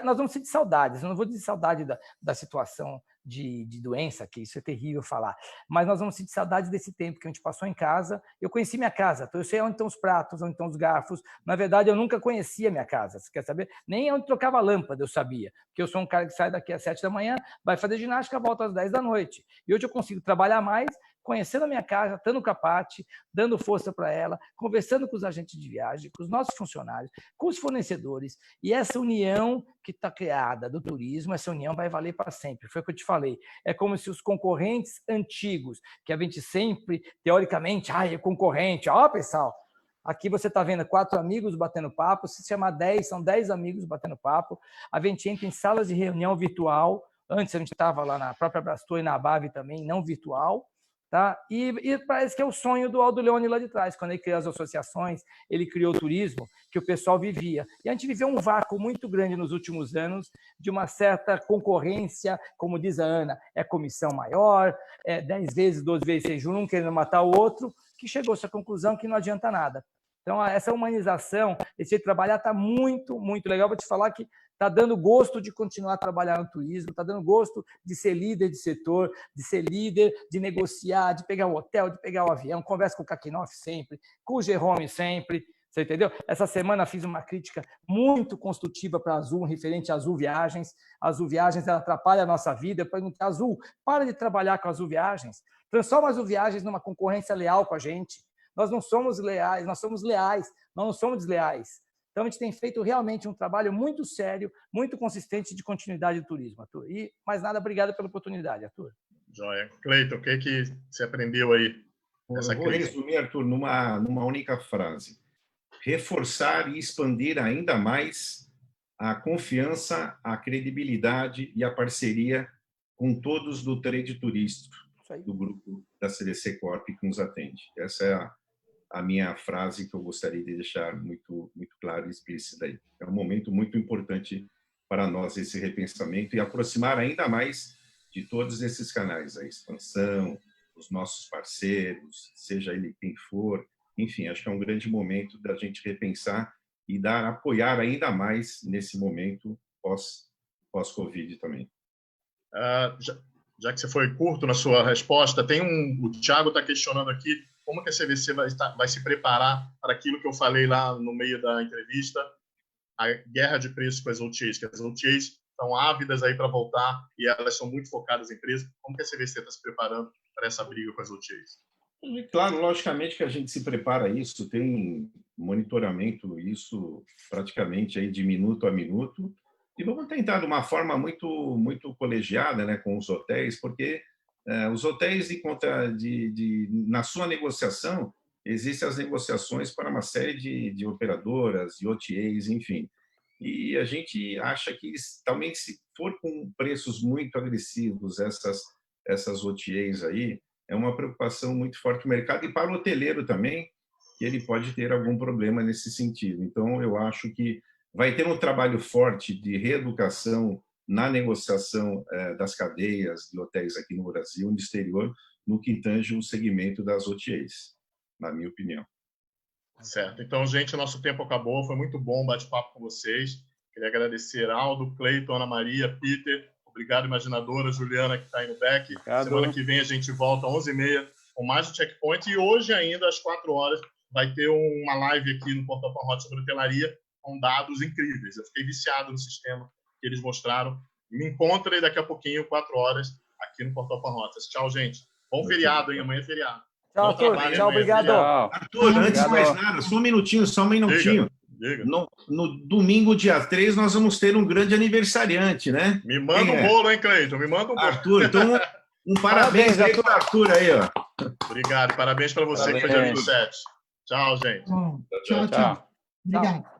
nós vamos sentir saudades, eu não vou dizer saudade da situação de doença, que isso é terrível falar, mas nós vamos sentir saudade desse tempo que a gente passou em casa. Eu conheci minha casa, eu sei onde estão os pratos, onde estão os garfos. Na verdade, eu nunca conhecia minha casa, você quer saber? Nem onde trocava a lâmpada eu sabia, porque eu sou um cara que sai daqui às 7 da manhã, vai fazer ginástica, volta às 10 da noite. E hoje eu consigo trabalhar mais, conhecendo a minha casa, estando com a Paty, dando força para ela, conversando com os agentes de viagem, com os nossos funcionários, com os fornecedores. E essa união que está criada do turismo, essa união vai valer para sempre. Foi o que eu te falei. É como se os concorrentes antigos, que a gente sempre, teoricamente, é concorrente. Pessoal, aqui você está vendo 4 amigos batendo papo, se chamar 10, são 10 amigos batendo papo. A gente entra em salas de reunião virtual. Antes a gente estava lá na própria Brastor e na Bave também, não virtual. Tá? E parece que é o sonho do Aldo Leone lá de trás, quando ele criou as associações, ele criou o turismo, que o pessoal vivia. E a gente viveu um vácuo muito grande nos últimos anos, de uma certa concorrência, como diz a Ana, é comissão maior, 10 vezes, 12 vezes sem juros, um querendo matar o outro, que chegou-se à conclusão que não adianta nada. Então, essa humanização, esse trabalhar está muito, muito legal. Vou te falar que está dando gosto de continuar a trabalhar no turismo, está dando gosto de ser líder de setor, de ser líder, de negociar, de pegar o hotel, de pegar o avião, converso com o Kakinoff sempre, com o Jerome sempre, você entendeu? Essa semana fiz uma crítica muito construtiva para a Azul, referente à Azul Viagens. A Azul Viagens, ela atrapalha a nossa vida. Eu perguntei, Azul, para de trabalhar com a Azul Viagens, transforma a Azul Viagens numa concorrência leal com a gente. Nós não somos leais, nós somos leais, nós não somos desleais. Então, a gente tem feito realmente um trabalho muito sério, muito consistente de continuidade do turismo, Arthur. E, mais nada, obrigado pela oportunidade, Arthur. Joia. Cleiton, o que você aprendeu aí? Eu vou resumir, Arthur, numa única frase. Reforçar e expandir ainda mais a confiança, a credibilidade e a parceria com todos do trade turístico, do grupo da CVC Corp que nos atende. Essa é a minha frase que eu gostaria de deixar muito, muito clara e explícita aí. É um momento muito importante para nós esse repensamento e aproximar ainda mais de todos esses canais, a expansão, os nossos parceiros, seja ele quem for. Enfim, acho que é um grande momento da gente repensar e apoiar ainda mais nesse momento pós-Covid também. Já que você foi curto na sua resposta, o Thiago está questionando aqui como que a CVC vai se preparar para aquilo que eu falei lá no meio da entrevista, a guerra de preços com as OTAs, que as OTAs estão ávidas aí para voltar e elas são muito focadas em preço. Como que a CVC está se preparando para essa briga com as OTAs? Claro, logicamente que a gente se prepara isso, tem monitoramento isso praticamente aí de minuto a minuto, e vamos tentar de uma forma muito, muito colegiada, né, com os hotéis, porque Os hotéis, na sua negociação, existem as negociações para uma série de operadoras, de OTAs, enfim. E a gente acha que, também, se for com preços muito agressivos, essas OTAs aí, é uma preocupação muito forte do mercado, e para o hoteleiro também, que ele pode ter algum problema nesse sentido. Então, eu acho que vai ter um trabalho forte de reeducação na negociação das cadeias de hotéis aqui no Brasil e no exterior, no que tange o segmento das OTAs, na minha opinião. Certo. Então, gente, nosso tempo acabou. Foi muito bom o bate-papo com vocês. Queria agradecer Aldo, Cleiton, Ana Maria, Peter. Obrigado, imaginadora, Juliana, que está aí no back. Obrigado. Semana que vem a gente volta às 11h30 com mais um Checkpoint. E hoje ainda, às 4h, vai ter uma live aqui no Portal Panrotas sobre hotelaria com dados incríveis. Eu fiquei viciado no sistema que eles mostraram. Me encontrem daqui a pouquinho, 4h, aqui no Portal Panrotas. Tchau, gente. Bom feriado, hein? Amanhã é feriado. Tchau, Arthur. Tchau, obrigado. Arthur, antes de mais nada, só um minutinho. Diga. No domingo, dia 3, nós vamos ter um grande aniversariante, né? Me manda um bolo, hein, Cleiton? Me manda um bolo. Arthur, então, parabéns aí para o Arthur aí, ó. Obrigado. Parabéns para você, que foi dia 27. Tchau, gente. Tchau. Obrigado.